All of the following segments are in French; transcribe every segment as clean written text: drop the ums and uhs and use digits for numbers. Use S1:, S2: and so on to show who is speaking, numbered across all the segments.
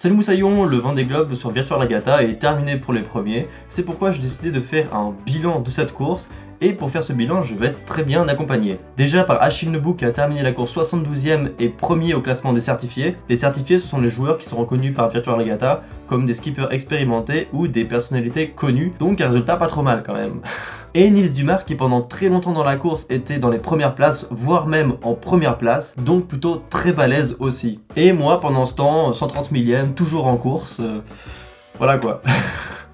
S1: Salut Moussaillon, le Vendée Globe sur Virtual Regatta est terminé pour les premiers, c'est pourquoi j'ai décidé de faire un bilan de cette course, et pour faire ce bilan je vais être très bien accompagné. Déjà par Achille Nebou qui a terminé la course 72e et premier au classement des certifiés. Les certifiés ce sont les joueurs qui sont reconnus par Virtual Regatta comme des skippers expérimentés ou des personnalités connues, donc un résultat pas trop mal quand même. Et Nils Dumarc qui pendant très longtemps dans la course était dans les premières places, voire même en première place, donc plutôt très balèze aussi. Et moi pendant ce temps, 130 millième, toujours en course, voilà quoi.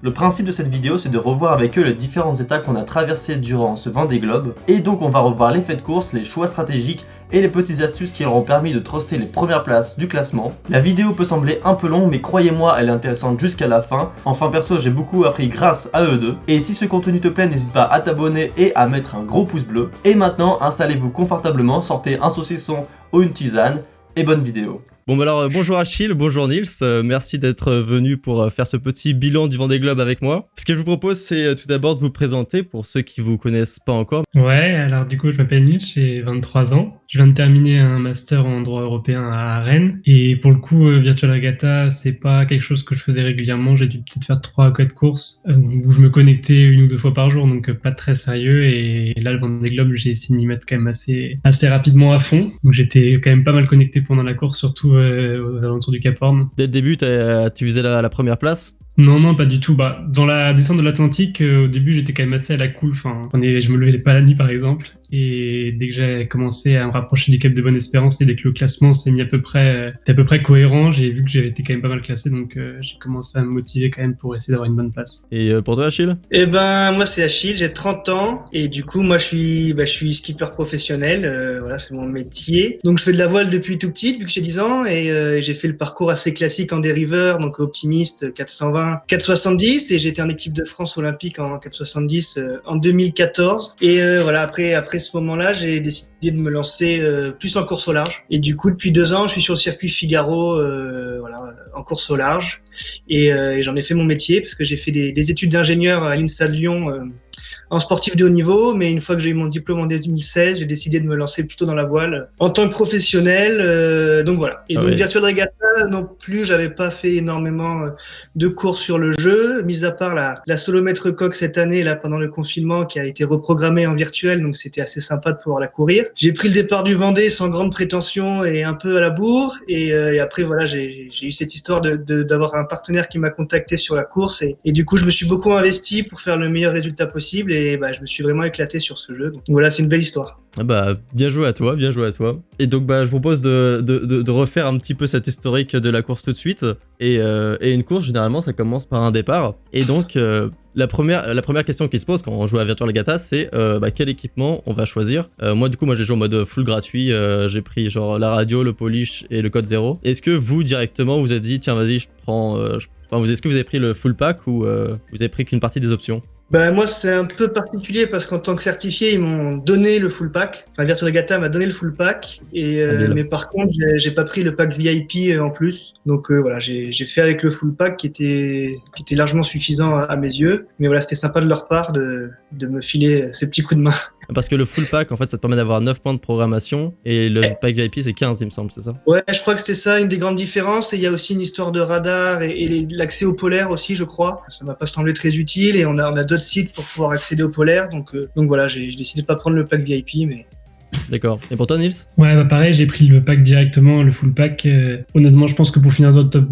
S1: Le principe de cette vidéo c'est de revoir avec eux les différentes étapes qu'on a traversées durant ce Vendée Globe, et donc on va revoir l'effet de course, les choix stratégiques, et les petites astuces qui leur ont permis de truster les premières places du classement. La vidéo peut sembler un peu longue mais croyez-moi elle est intéressante jusqu'à la fin. Enfin perso j'ai beaucoup appris grâce à eux deux. Et si ce contenu te plaît n'hésite pas à t'abonner et à mettre un gros pouce bleu. Et maintenant installez-vous confortablement, sortez un saucisson ou une tisane et bonne vidéo. Bon bah alors bonjour Achille, bonjour Nils, merci d'être venu pour faire ce petit bilan du Vendée Globe avec moi. Ce que je vous propose c'est tout d'abord de vous présenter pour ceux qui vous connaissent pas encore.
S2: Ouais, alors du coup je m'appelle Nils, j'ai 23 ans, je viens de terminer un master en droit européen à Rennes et pour le coup Virtual Regatta c'est pas quelque chose que je faisais régulièrement, j'ai dû peut-être faire 3 ou 4 courses où je me connectais 1 ou 2 fois par jour donc pas très sérieux et là le Vendée Globe j'ai essayé de m'y mettre quand même assez rapidement à fond, donc j'étais quand même pas mal connecté pendant la course surtout aux alentours du Cap Horn.
S1: Dès le début, tu faisais la première place ?
S2: Non, pas du tout. Bah, dans la descente de l'Atlantique, au début, j'étais quand même assez à la cool. Enfin, je me levais pas la nuit, par exemple. Et dès que j'ai commencé à me rapprocher du Cap de Bonne-Espérance et dès que le classement s'est mis à peu près cohérent, j'ai vu que j'avais été quand même pas mal classé. Donc, j'ai commencé à me motiver quand même pour essayer d'avoir une bonne place.
S1: Et pour toi, Achille ?
S3: Eh ben, moi, c'est Achille, j'ai 30 ans. Et du coup, moi, je suis skipper professionnel. Voilà, c'est mon métier. Donc, je fais de la voile depuis tout petit, depuis que j'ai 10 ans. Et j'ai fait le parcours assez classique en dériveur, donc optimiste, 420, 470. Et j'ai été en équipe de France olympique en 470 en 2014. Et voilà, après ce moment-là, j'ai décidé de me lancer plus en course au large. Et du coup, depuis 2 ans, je suis sur le circuit Figaro, voilà, en course au large. Et j'en ai fait mon métier parce que j'ai fait des études d'ingénieur à l'INSA de Lyon en sportif de haut niveau, mais une fois que j'ai eu mon diplôme en 2016, j'ai décidé de me lancer plutôt dans la voile en tant que professionnel. Donc voilà. Et donc Virtual Regatta non plus, j'avais pas fait énormément de cours sur le jeu, mis à part la solomètre coq cette année là pendant le confinement qui a été reprogrammée en virtuel, donc c'était assez sympa de pouvoir la courir. J'ai pris le départ du Vendée sans grande prétention et un peu à la bourre, et après voilà, j'ai eu cette histoire d'avoir un partenaire qui m'a contacté sur la course, et du coup je me suis beaucoup investi pour faire le meilleur résultat possible. Et bah, je me suis vraiment éclaté sur ce jeu. Donc voilà, c'est une belle histoire.
S1: Ah bah, bien joué à toi, bien joué à toi. Et donc bah, je vous propose de refaire un petit peu cette historique de la course tout de suite. Et une course, généralement, ça commence par un départ. Et donc, la première question qui se pose quand on joue à Virtual Regatta, c'est quel équipement on va choisir. Moi, j'ai joué en mode full gratuit. J'ai pris genre la radio, le polish et le code 0. Est-ce que vous, directement, vous avez dit, tiens, vas-y, est-ce que vous avez pris le full pack ou vous avez pris qu'une partie des options ?
S3: Bah moi c'est un peu particulier parce qu'en tant que certifié ils m'ont donné le full pack. Enfin Virtual Regatta m'a donné le full pack et mais par contre j'ai pas pris le pack VIP en plus. Donc voilà, j'ai fait avec le full pack qui était largement suffisant à mes yeux. Mais voilà, c'était sympa de leur part de me filer ces petits coups de main.
S1: Parce que le full pack, en fait, ça te permet d'avoir 9 points de programmation et le pack VIP, c'est 15, il me semble, c'est ça ?
S3: Ouais, je crois que c'est ça, une des grandes différences. Et il y a aussi une histoire de radar et l'accès au polaire aussi, je crois. Ça m'a pas semblé très utile et on a d'autres sites pour pouvoir accéder au polaire. Donc voilà, j'ai décidé de pas prendre le pack VIP, mais...
S1: D'accord. Et pour toi, Nils ?
S2: Ouais, bah pareil, j'ai pris le pack directement, le full pack. Honnêtement, je pense que pour finir dans le top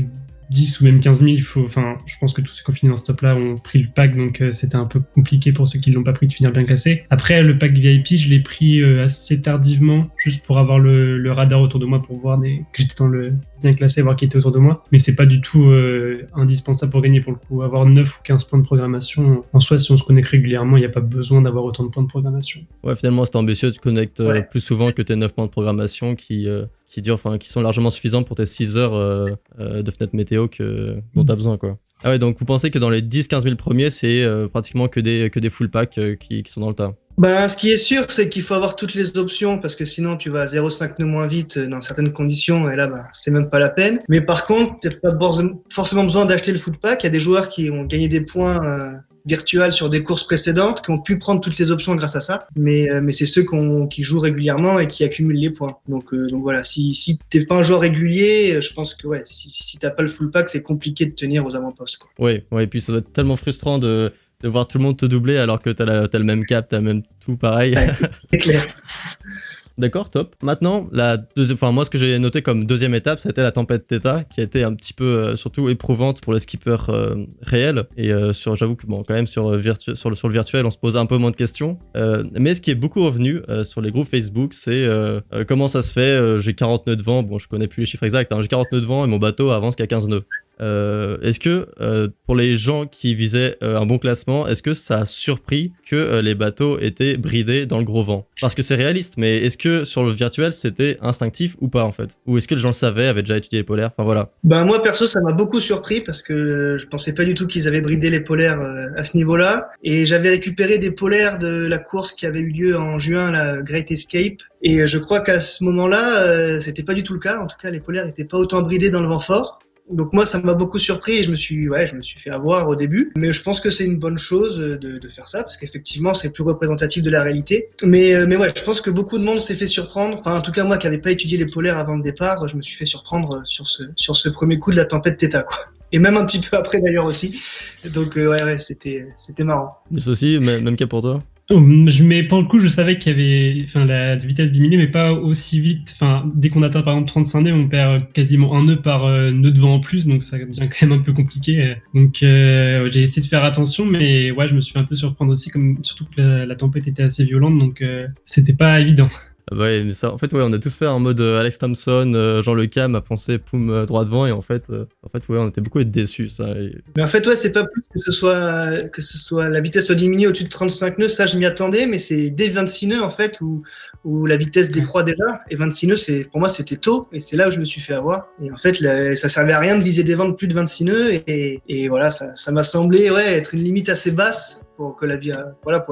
S2: 10 ou même 15 000, je pense que tous ceux qui ont fini dans ce top-là ont pris le pack, donc c'était un peu compliqué pour ceux qui ne l'ont pas pris de finir bien classé. Après, le pack VIP, je l'ai pris assez tardivement, juste pour avoir le radar autour de moi, pour voir que j'étais dans le bien classé, voir qui était autour de moi. Mais c'est pas du tout indispensable pour gagner, pour le coup. Avoir 9 ou 15 points de programmation, en soi, si on se connecte régulièrement, il n'y a pas besoin d'avoir autant de points de programmation.
S1: Ouais, finalement, c'est ambitieux, tu te connectes plus souvent que tes 9 points de programmation qui sont largement suffisants pour tes 6 heures de fenêtre météo dont tu as besoin, quoi. Ah ouais, donc vous pensez que dans les 10-15 000 premiers, c'est pratiquement que des full packs qui sont dans le tas ?
S3: Ben, ce qui est sûr, c'est qu'il faut avoir toutes les options parce que sinon tu vas à 0,5 nœuds moins vite dans certaines conditions et là, ben, c'est même pas la peine. Mais par contre, t'as pas forcément besoin d'acheter le full pack. Il y a des joueurs qui ont gagné des points virtual sur des courses précédentes, qui ont pu prendre toutes les options grâce à ça. Mais c'est ceux qui jouent régulièrement et qui accumulent les points. Donc voilà, si t'es pas un joueur régulier, je pense que ouais, si t'as pas le full pack, c'est compliqué de tenir aux avant-postes, quoi.
S4: Ouais, et puis ça doit être tellement frustrant de voir tout le monde te doubler alors que t'as le même cap, t'as même tout pareil.
S3: Ouais, c'est clair.
S4: D'accord, top. Maintenant, moi, ce que j'ai noté comme deuxième étape, c'était la tempête Theta, qui a été un petit peu surtout éprouvante pour les skippers réels. Et j'avoue que bon, quand même sur le virtuel, on se posait un peu moins de questions. Mais ce qui est beaucoup revenu sur les groupes Facebook, c'est comment ça se fait. J'ai 40 nœuds de vent. Bon, je connais plus les chiffres exacts. J'ai 40 nœuds de vent et mon bateau avance qu'à 15 nœuds. Est-ce que pour les gens qui visaient un bon classement, est-ce que ça a surpris que les bateaux étaient bridés dans le gros vent? Parce que c'est réaliste, mais est-ce que sur le virtuel c'était instinctif ou pas en fait? Ou est-ce que les gens le savaient, avaient déjà étudié les polaires? Enfin voilà.
S3: Ben moi perso ça m'a beaucoup surpris parce que je pensais pas du tout qu'ils avaient bridé les polaires à ce niveau-là, et j'avais récupéré des polaires de la course qui avait eu lieu en juin, la Great Escape, et je crois qu'à ce moment-là c'était pas du tout le cas. En tout cas les polaires étaient pas autant bridés dans le vent fort. Donc moi ça m'a beaucoup surpris et je me suis fait avoir au début, mais je pense que c'est une bonne chose de faire ça parce qu'effectivement c'est plus représentatif de la réalité. Mais ouais, je pense que beaucoup de monde s'est fait surprendre. Enfin en tout cas moi qui n'avais pas étudié les polaires avant le départ, je me suis fait surprendre sur ce premier coup de la tempête Theta, quoi. Et même un petit peu après d'ailleurs aussi. Donc ouais, c'était marrant.
S4: Mais ceci, même cas pour toi?
S2: Mais pour le coup, je savais qu'il y avait, la vitesse diminuée, mais pas aussi vite. Dès qu'on atteint par exemple 35 nœuds, on perd quasiment un nœud par nœud de vent en plus, donc ça devient quand même un peu compliqué. Donc j'ai essayé de faire attention, mais ouais, je me suis fait un peu surprendre aussi, surtout que la tempête était assez violente, donc c'était pas évident.
S4: Ouais, mais ça, en fait, ouais, on a tous fait en mode Alex Thompson, Jean Le Cam a foncé, poum, droit devant, et en fait, ouais, on était beaucoup déçus, ça.
S3: Mais en fait, ouais, c'est pas plus que ce soit la vitesse soit diminuée au-dessus de 35 nœuds, ça je m'y attendais, mais c'est dès 26 nœuds en fait où la vitesse décroît déjà, et 26 nœuds, pour moi c'était tôt, et c'est là où je me suis fait avoir. Et en fait, ça servait à rien de viser des vents de plus de 26 nœuds, et voilà, ça m'a semblé être une limite assez basse pour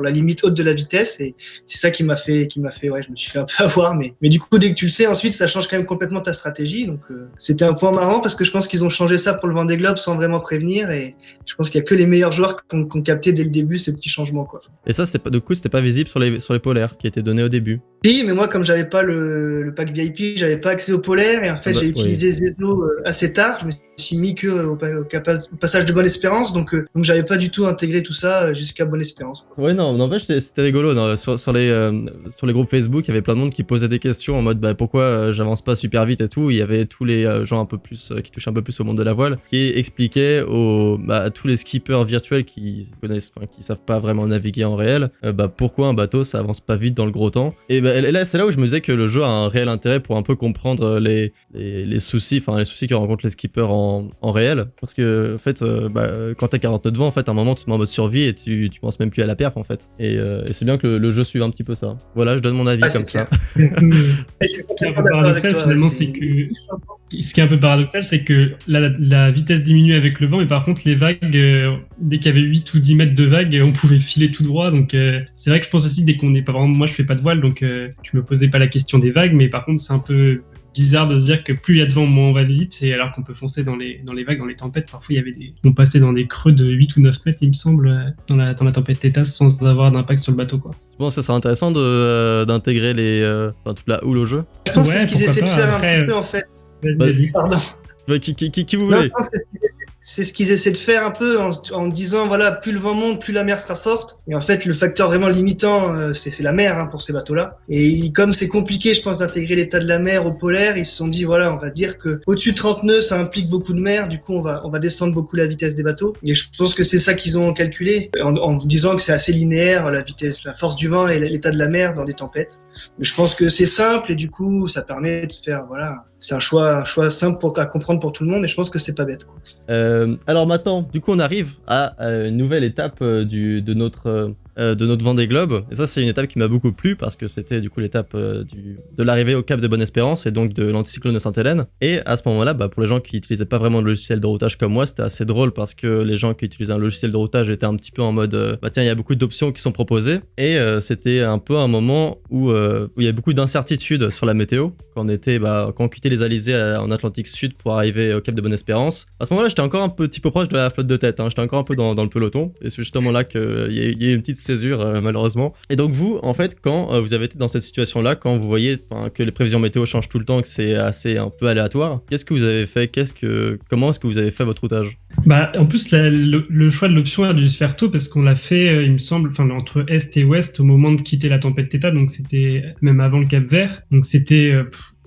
S3: la limite haute de la vitesse, et c'est ça qui m'a fait ouais, je me suis fait un peu avoir, mais du coup dès que tu le sais, ensuite ça change quand même complètement ta stratégie. Donc c'était un point marrant parce que je pense qu'ils ont changé ça pour le Vendée Globe sans vraiment prévenir, et je pense qu'il y a que les meilleurs joueurs qui ont capté dès le début ces petits changements, quoi.
S4: Et ça c'était pas visible sur les polaires qui étaient donnés au début.
S3: Si, mais moi comme j'avais pas le pack VIP, j'avais pas accès aux polaires, et en fait j'ai utilisé Zezo assez tard. Je me suis mis que au passage de Bonne Espérance, donc j'avais pas du tout intégré tout ça jusqu'à Bonne Espérance, quoi.
S4: Ouais, non, c'était rigolo. Non, sur les groupes Facebook, il y avait plein de monde qui posait des questions en mode pourquoi j'avance pas super vite et tout. Il y avait tous les gens un peu plus qui touchent un peu plus au monde de la voile, qui expliquaient à tous les skippers virtuels qui savent pas vraiment naviguer en réel, pourquoi un bateau ça avance pas vite dans le gros temps. Et là c'est là où je me disais que le jeu a un réel intérêt pour un peu comprendre les soucis que rencontrent les skippers en réel, parce que en fait quand t'as 40 nœuds de vent, en fait à un moment tu te mets en mode survie et tu penses même plus à la perf en fait, et c'est bien que le jeu suive un petit peu ça. Voilà, je donne mon avis comme ça.
S2: Ce qui est un peu paradoxal finalement, c'est que ce qui est un peu paradoxal, c'est que la vitesse diminue avec le vent, mais par contre les vagues, dès qu'il y avait 8 ou 10 mètres de vagues, on pouvait filer tout droit. Donc c'est vrai que je pense aussi que dès qu'on est pas vraiment, moi je fais pas de voile, donc je me posais pas la question des vagues, mais par contre c'est un peu bizarre de se dire que plus il y a de vent, moins on va vite, et alors qu'on peut foncer dans les vagues, dans les tempêtes. Parfois on passait dans des creux de 8 ou 9 mètres, il me semble, dans la tempête Theta, sans avoir d'impact sur le bateau, quoi.
S4: Bon, ça serait intéressant d'intégrer toute la houle au jeu.
S3: Je pense que c'est ce qu'ils essaient de faire un petit peu en fait.
S2: Vas-y.
S3: Pardon.
S4: Qui vous voulez?
S3: Non, c'est ce qu'ils essaient de faire un peu en disant voilà, plus le vent monte, plus la mer sera forte. Et en fait, le facteur vraiment limitant, c'est la mer pour ces bateaux-là. Et comme c'est compliqué, je pense, d'intégrer l'état de la mer au polaire, ils se sont dit voilà, on va dire que au-dessus de 30 nœuds, ça implique beaucoup de mer. Du coup, on va descendre beaucoup la vitesse des bateaux. Et je pense que c'est ça qu'ils ont calculé en disant que c'est assez linéaire, la vitesse, la force du vent et l'état de la mer dans des tempêtes. Mais je pense que c'est simple et du coup, ça permet de faire c'est un choix simple à comprendre pour tout le monde, et je pense que c'est pas bête, quoi.
S4: Alors maintenant, du coup, on arrive à une nouvelle étape de notre de notre Vendée Globe. Et ça, c'est une étape qui m'a beaucoup plu parce que c'était du coup l'étape de l'arrivée au Cap de Bonne-Espérance et donc de l'anticyclone de Sainte-Hélène. Et à ce moment-là, pour les gens qui n'utilisaient pas vraiment de logiciel de routage comme moi, c'était assez drôle parce que les gens qui utilisaient un logiciel de routage étaient un petit peu en mode tiens, il y a beaucoup d'options qui sont proposées. Et c'était un peu un moment où il y a beaucoup d'incertitudes sur la météo. Quand on quittait les Alizés en Atlantique Sud pour arriver au Cap de Bonne-Espérance. À ce moment-là, j'étais encore un petit peu proche de la flotte de tête. J'étais encore un peu dans le peloton. Et c'est justement là qu'il y a eu une petite césure, malheureusement. Et donc vous, en fait, quand vous avez été dans cette situation-là, quand vous voyez que les prévisions météo changent tout le temps, que c'est assez un peu aléatoire, qu'est-ce que vous avez fait? Comment est-ce que vous avez fait votre routage?
S2: En plus, le choix de l'option a dû se faire tôt parce qu'on l'a fait, il me semble, entre Est et Ouest au moment de quitter la tempête Theta, donc c'était même avant le Cap Vert. Donc c'était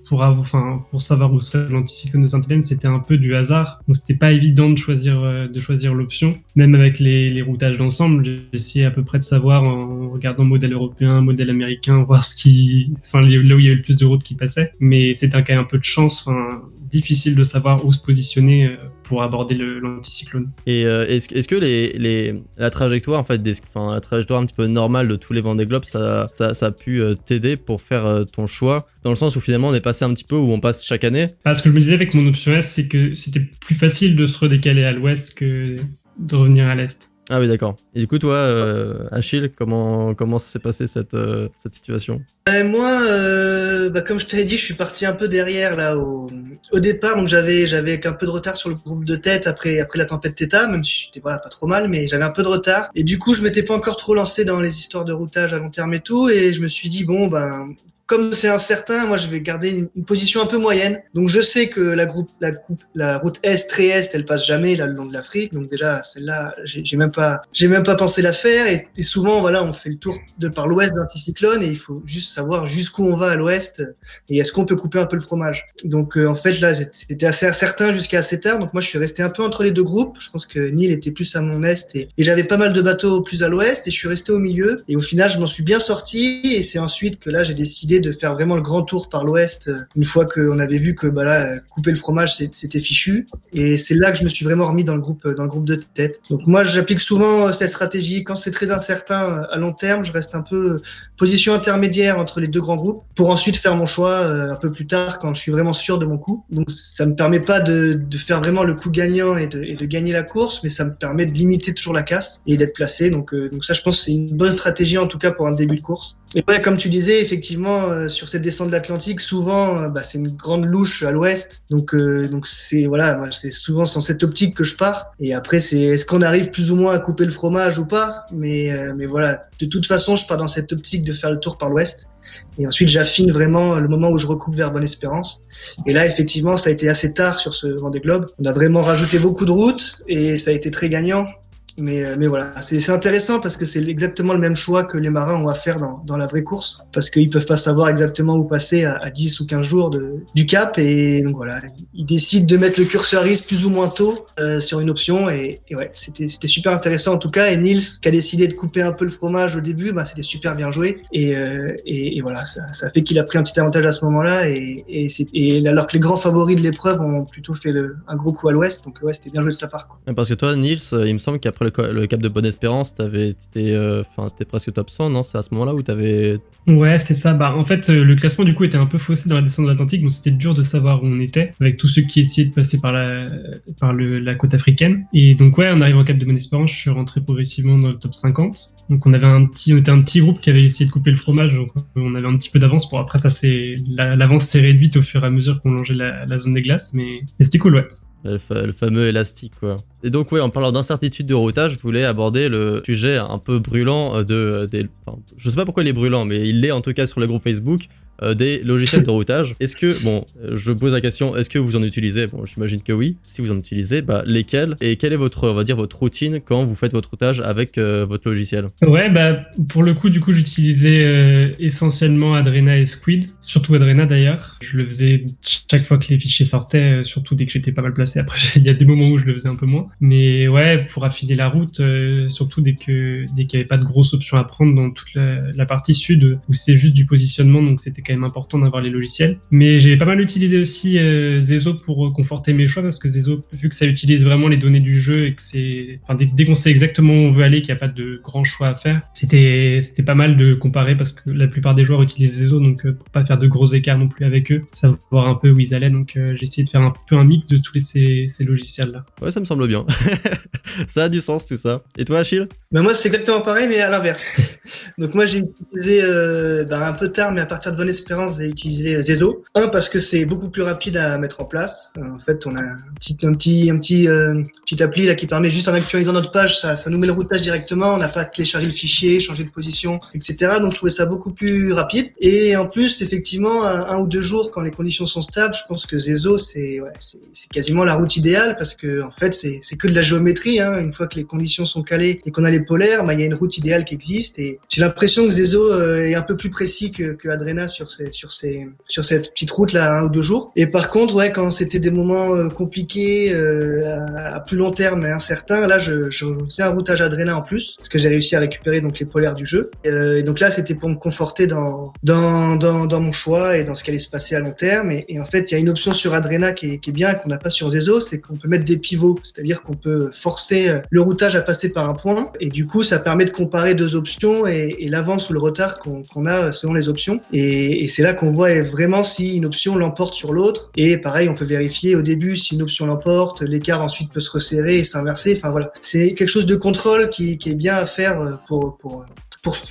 S2: pour savoir où serait l'anticyclone de Sainte-Hélène, c'était un peu du hasard. Donc c'était pas évident de choisir l'option. Même avec les routages d'ensemble, j'ai essayé à peu près de savoir en regardant modèle européen, modèle américain, voir là où il y avait le plus de routes qui passaient. Mais c'était quand même un peu de chance, difficile de savoir où se positionner pour aborder l'anticyclone.
S4: Et est-ce que la trajectoire en fait, la trajectoire un petit peu normale de tous les Vendée Globe, ça a pu t'aider pour faire ton choix, dans le sens où finalement on est passé un petit peu où on passe chaque année?
S2: Ce que je me disais avec mon option S, c'est que c'était plus facile de se redécaler à l'ouest que de revenir à l'est.
S4: Ah oui, d'accord. Et du coup, toi, Achille, comment s'est passée cette situation?
S3: Moi, comme je t'avais dit, je suis parti un peu derrière là au départ, donc j'avais un peu de retard sur le groupe de tête après la tempête Theta, même si j'étais pas trop mal, mais j'avais un peu de retard. Et du coup, je m'étais pas encore trop lancé dans les histoires de routage à long terme et tout, et je me suis dit comme c'est incertain, moi je vais garder une position un peu moyenne. Donc je sais que la route Est, très Est, elle passe jamais là le long de l'Afrique. Donc déjà celle-là, j'ai même pas pensé la faire. Et souvent voilà, on fait le tour par l'Ouest d'anticyclone et il faut juste savoir jusqu'où on va à l'Ouest et est-ce qu'on peut couper un peu le fromage. Donc en fait là, c'était assez incertain jusqu'à assez tard. Donc moi je suis resté un peu entre les deux groupes. Je pense que Neil était plus à mon Est et j'avais pas mal de bateaux plus à l'Ouest et je suis resté au milieu. Et au final, je m'en suis bien sorti et c'est ensuite que là j'ai décidé de faire vraiment le grand tour par l'ouest une fois qu'on avait vu que couper le fromage c'était fichu, et c'est là que je me suis vraiment remis dans le groupe de tête. Donc moi j'applique souvent cette stratégie quand c'est très incertain à long terme, je reste un peu position intermédiaire entre les deux grands groupes pour ensuite faire mon choix un peu plus tard quand je suis vraiment sûr de mon coup. Donc ça me permet pas de faire vraiment le coup gagnant et de gagner la course, mais ça me permet de limiter toujours la casse et d'être placé. Donc ça je pense que c'est une bonne stratégie en tout cas pour un début de course. Et ouais, comme tu disais, effectivement, sur cette descente de l'Atlantique, souvent, c'est une grande louche à l'ouest. Donc c'est moi, c'est souvent dans cette optique que je pars. Et après, c'est est-ce qu'on arrive plus ou moins à couper le fromage ou pas. Mais voilà, de toute façon, je pars dans cette optique de faire le tour par l'ouest. Et ensuite, j'affine vraiment le moment où je recoupe vers Bonne-Espérance. Et là, effectivement, ça a été assez tard sur ce Vendée Globe. On a vraiment rajouté beaucoup de routes et ça a été très gagnant. Mais voilà, c'est intéressant parce que c'est exactement le même choix que les marins ont à faire dans la vraie course, parce qu'ils peuvent pas savoir exactement où passer à 10 ou 15 jours du cap, et donc voilà, ils décident de mettre le curseur IS plus ou moins tôt sur une option, et ouais, c'était super intéressant en tout cas. Et Niels qui a décidé de couper un peu le fromage au début, c'était super bien joué, et voilà, ça fait qu'il a pris un petit avantage à ce moment-là, et alors que les grands favoris de l'épreuve ont plutôt fait un gros coup à l'ouest, donc ouais, c'était bien joué de sa part, quoi.
S4: Parce que toi, Niels, il me semble qu'après le Cap de Bonne-Espérance, t'étais presque top 100, non? C'était à ce moment-là où t'avais...
S2: Ouais, c'est ça. En fait, le classement du coup était un peu faussé dans la descente de l'Atlantique, donc c'était dur de savoir où on était, avec tous ceux qui essayaient de passer par la côte africaine. Et donc ouais, en arrivant au Cap de Bonne-Espérance, je suis rentré progressivement dans le top 50. Donc on était un petit groupe qui avait essayé de couper le fromage, donc on avait un petit peu d'avance. Pour après, l'avance s'est réduite au fur et à mesure qu'on longeait la zone des glaces, mais c'était cool, ouais.
S4: Le fameux élastique, quoi. Et donc, ouais, en parlant d'incertitude de routage, je voulais aborder le sujet un peu brûlant je sais pas pourquoi il est brûlant, mais il l'est en tout cas sur le groupe Facebook, des logiciels de routage. Est-ce que, je pose la question, est-ce que vous en utilisez? Bon, j'imagine que oui. Si vous en utilisez, lesquels? Et quelle est votre routine quand vous faites votre routage avec votre logiciel?
S2: Ouais, pour le coup, du coup, j'utilisais essentiellement Adrena et Squid, surtout Adrena d'ailleurs. Je le faisais chaque fois que les fichiers sortaient, surtout dès que j'étais pas mal placé. Après, il y a des moments où je le faisais un peu moins. Mais ouais, pour affiner la route, surtout dès qu'il n'y avait pas de grosses options à prendre dans toute la partie sud, où c'est juste du positionnement, donc c'était quand quand même important d'avoir les logiciels. Mais j'ai pas mal utilisé aussi Zezo pour conforter mes choix, parce que Zezo, vu que ça utilise vraiment les données du jeu et que c'est, enfin, dès qu'on sait exactement où on veut aller, qu'il n'y a pas de grand choix à faire, c'était pas mal de comparer, parce que la plupart des joueurs utilisent Zezo, donc pour pas faire de gros écarts non plus avec eux, savoir un peu où ils allaient. Donc j'ai essayé de faire un peu un mix de tous ces logiciels-là.
S4: Ouais, ça me semble bien. Ça a du sens tout ça. Et toi, Achille?
S3: Ben moi, c'est exactement pareil, mais à l'inverse. Donc moi, j'ai utilisé un peu tard, mais à partir de Bonne Espérance, j'ai utilisé Zezo. Parce que c'est beaucoup plus rapide à mettre en place. En fait, on a un petit appli là qui permet, juste en actualisant notre page, ça nous met le routage directement. On n'a pas à télécharger le fichier, changer de position, etc. Donc je trouvais ça beaucoup plus rapide. Et en plus, effectivement, 1 ou 2 jours, quand les conditions sont stables, je pense que Zezo, c'est quasiment la route idéale, parce que en fait, c'est que de la géométrie. Une fois que les conditions sont calées et qu'on a les polaires, il y a une route idéale qui existe. Et j'ai l'impression que Zezo est un peu plus précis que Adrena sur cette petite route là, 1 ou 2 jours. Et par contre, quand c'était des moments compliqués, à plus long terme et incertains, là, je faisais un routage Adrena en plus, parce que j'ai réussi à récupérer donc les polaires du jeu. Et donc là, c'était pour me conforter dans mon choix et dans ce qui allait se passer à long terme. Et en fait, il y a une option sur Adrena qui est bien, qu'on n'a pas sur Zezo, c'est qu'on peut mettre des pivots, c'est-à-dire qu'on peut forcer le routage à passer par un point, et du coup, ça permet de comparer 2 options et l'avance ou le retard qu'on a selon les options. Et c'est là qu'on voit vraiment si une option l'emporte sur l'autre. Et pareil, on peut vérifier au début si une option l'emporte, l'écart ensuite peut se resserrer et s'inverser. Enfin voilà, c'est quelque chose de contrôle qui est bien à faire pour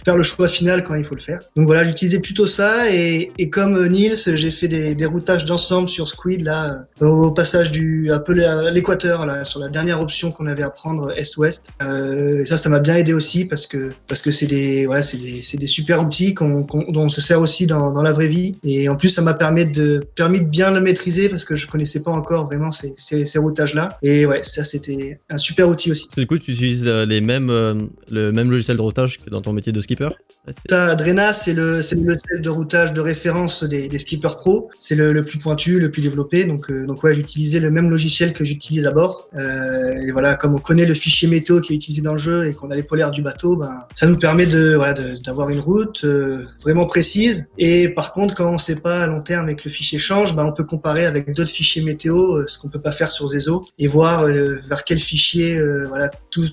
S3: faire le choix final quand il faut le faire. Donc voilà, j'utilisais plutôt ça, et comme Niels, j'ai fait des routages d'ensemble sur Squid là, au passage un peu à l'équateur là, sur la dernière option qu'on avait à prendre est-ouest. Et ça m'a bien aidé aussi, parce que c'est des super outils dont on se sert aussi dans la vraie vie. Et en plus, ça m'a permis de bien le maîtriser, parce que je connaissais pas encore vraiment ces routages là. Et ouais, ça c'était un super outil aussi.
S4: Du coup, tu utilises le même logiciel de routage que dans ton métier de skipper?
S3: Ça, Adrena, c'est le logiciel de routage de référence des skippers pro. C'est le plus pointu, le plus développé. Donc ouais, j'utilisais le même logiciel que j'utilise à bord. Et voilà, comme on connaît le fichier météo qui est utilisé dans le jeu et qu'on a les polaires du bateau, ça nous permet d'avoir une route vraiment précise. Et par contre, quand on sait pas à long terme et que le fichier change, on peut comparer avec d'autres fichiers météo, ce qu'on peut pas faire sur Zezo, et voir vers quel fichier tous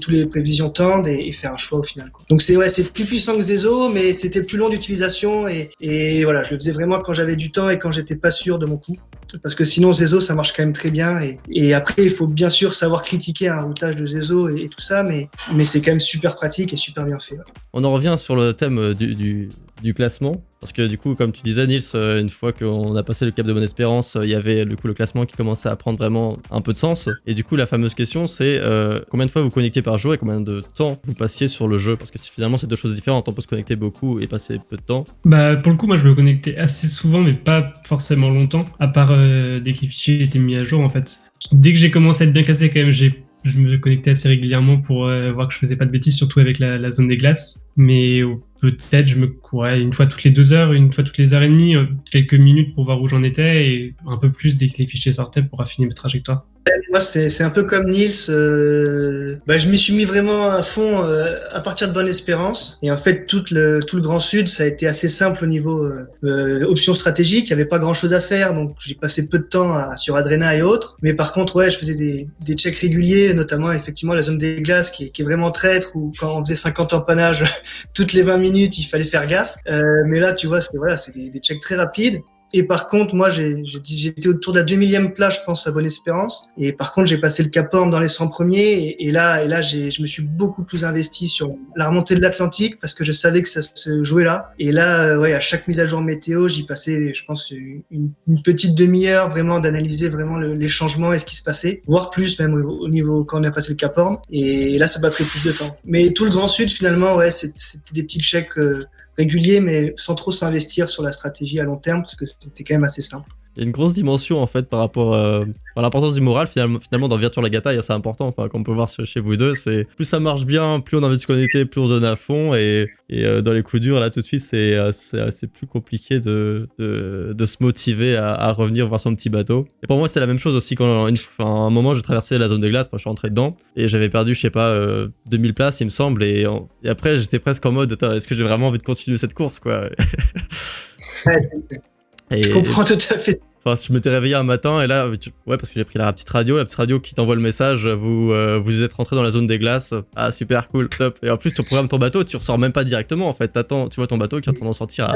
S3: les prévisions tendent, et faire un choix au final. Donc c'est plus puissant que Zezo, mais c'était plus long d'utilisation, et voilà, je le faisais vraiment quand j'avais du temps et quand j'étais pas sûr de mon coup, parce que sinon Zezo ça marche quand même très bien, et après il faut bien sûr savoir critiquer un routage de Zezo et tout ça, mais c'est quand même super pratique et super bien fait.
S4: On en revient sur le thème du classement, parce que du coup, comme tu disais, Niels, une fois qu'on a passé le cap de Bonne Espérance, il y avait du coup le classement qui commençait à prendre vraiment un peu de sens. Et du coup, la fameuse question, c'est combien de fois vous connectez par jour et combien de temps vous passiez sur le jeu, parce que finalement c'est 2 choses différentes. On peut se connecter beaucoup et passer peu de temps.
S2: Pour le coup, moi je me connectais assez souvent, mais pas forcément longtemps, à part dès que les fichiers étaient mis à jour en fait. Dès que j'ai commencé à être bien classé, quand même, je me connectais assez régulièrement pour voir que je faisais pas de bêtises, surtout avec la zone des glaces. Mais peut-être je me courais une fois toutes les 2 heures, une fois toutes les heures et demie, quelques minutes pour voir où j'en étais, et un peu plus dès que les fichiers sortaient pour affiner mes trajectoires.
S3: Moi, c'est un peu comme Niels. Je m'y suis mis vraiment à fond à partir de Bonne Espérance. Et en fait, tout le Grand Sud, ça a été assez simple au niveau options stratégiques. Il n'y avait pas grand-chose à faire, donc j'ai passé peu de temps sur Adrena et autres. Mais par contre, ouais, je faisais des checks réguliers, notamment effectivement la zone des glaces qui est vraiment traître, où quand on faisait 50 empanages toutes les 20 minutes, il fallait faire gaffe. Mais là, tu vois, c'est des checks très rapides. Et par contre, moi, j'étais autour de la 2000e place, je pense, à Bonne Espérance. Et par contre, j'ai passé le Cap Horn dans les 100 premiers. Et là, je me suis beaucoup plus investi sur la remontée de l'Atlantique, parce que je savais que ça se jouait là. Et là, à chaque mise à jour météo, j'y passais, je pense, une petite demi-heure vraiment d'analyser vraiment les changements et ce qui se passait, voire plus même au niveau quand on a passé le Cap Horn. Et là, ça m'a pris plus de temps. Mais tout le Grand Sud, finalement, c'était des petits checks régulier, mais sans trop s'investir sur la stratégie à long terme, parce que c'était quand même assez simple.
S4: Il y a une grosse dimension en fait par rapport à l'importance du moral finalement dans Virtua Regatta, et c'est important, enfin comme on peut voir chez vous deux, c'est plus ça marche bien, plus on a envie de se connecter, plus on donne à fond, et dans les coups durs là tout de suite c'est plus compliqué de se motiver à revenir voir son petit bateau. Et pour moi c'était la même chose aussi quand à un moment je traversais la zone de glace, je suis rentré dedans et j'avais perdu je sais pas 2000 places il me semble, et après j'étais presque en mode est-ce que j'ai vraiment envie de continuer cette course quoi.
S3: Ouais,
S4: Et,
S3: je comprends tout à fait.
S4: enfin, je m'étais réveillé un matin et là, ouais, parce que j'ai pris la petite radio qui t'envoie le message, vous êtes rentré dans la zone des glaces. Ah, super, cool, top. Et en plus, tu programmes ton bateau, tu ressors même pas directement en fait. T'attends, tu vois ton bateau qui est en train d'en sortir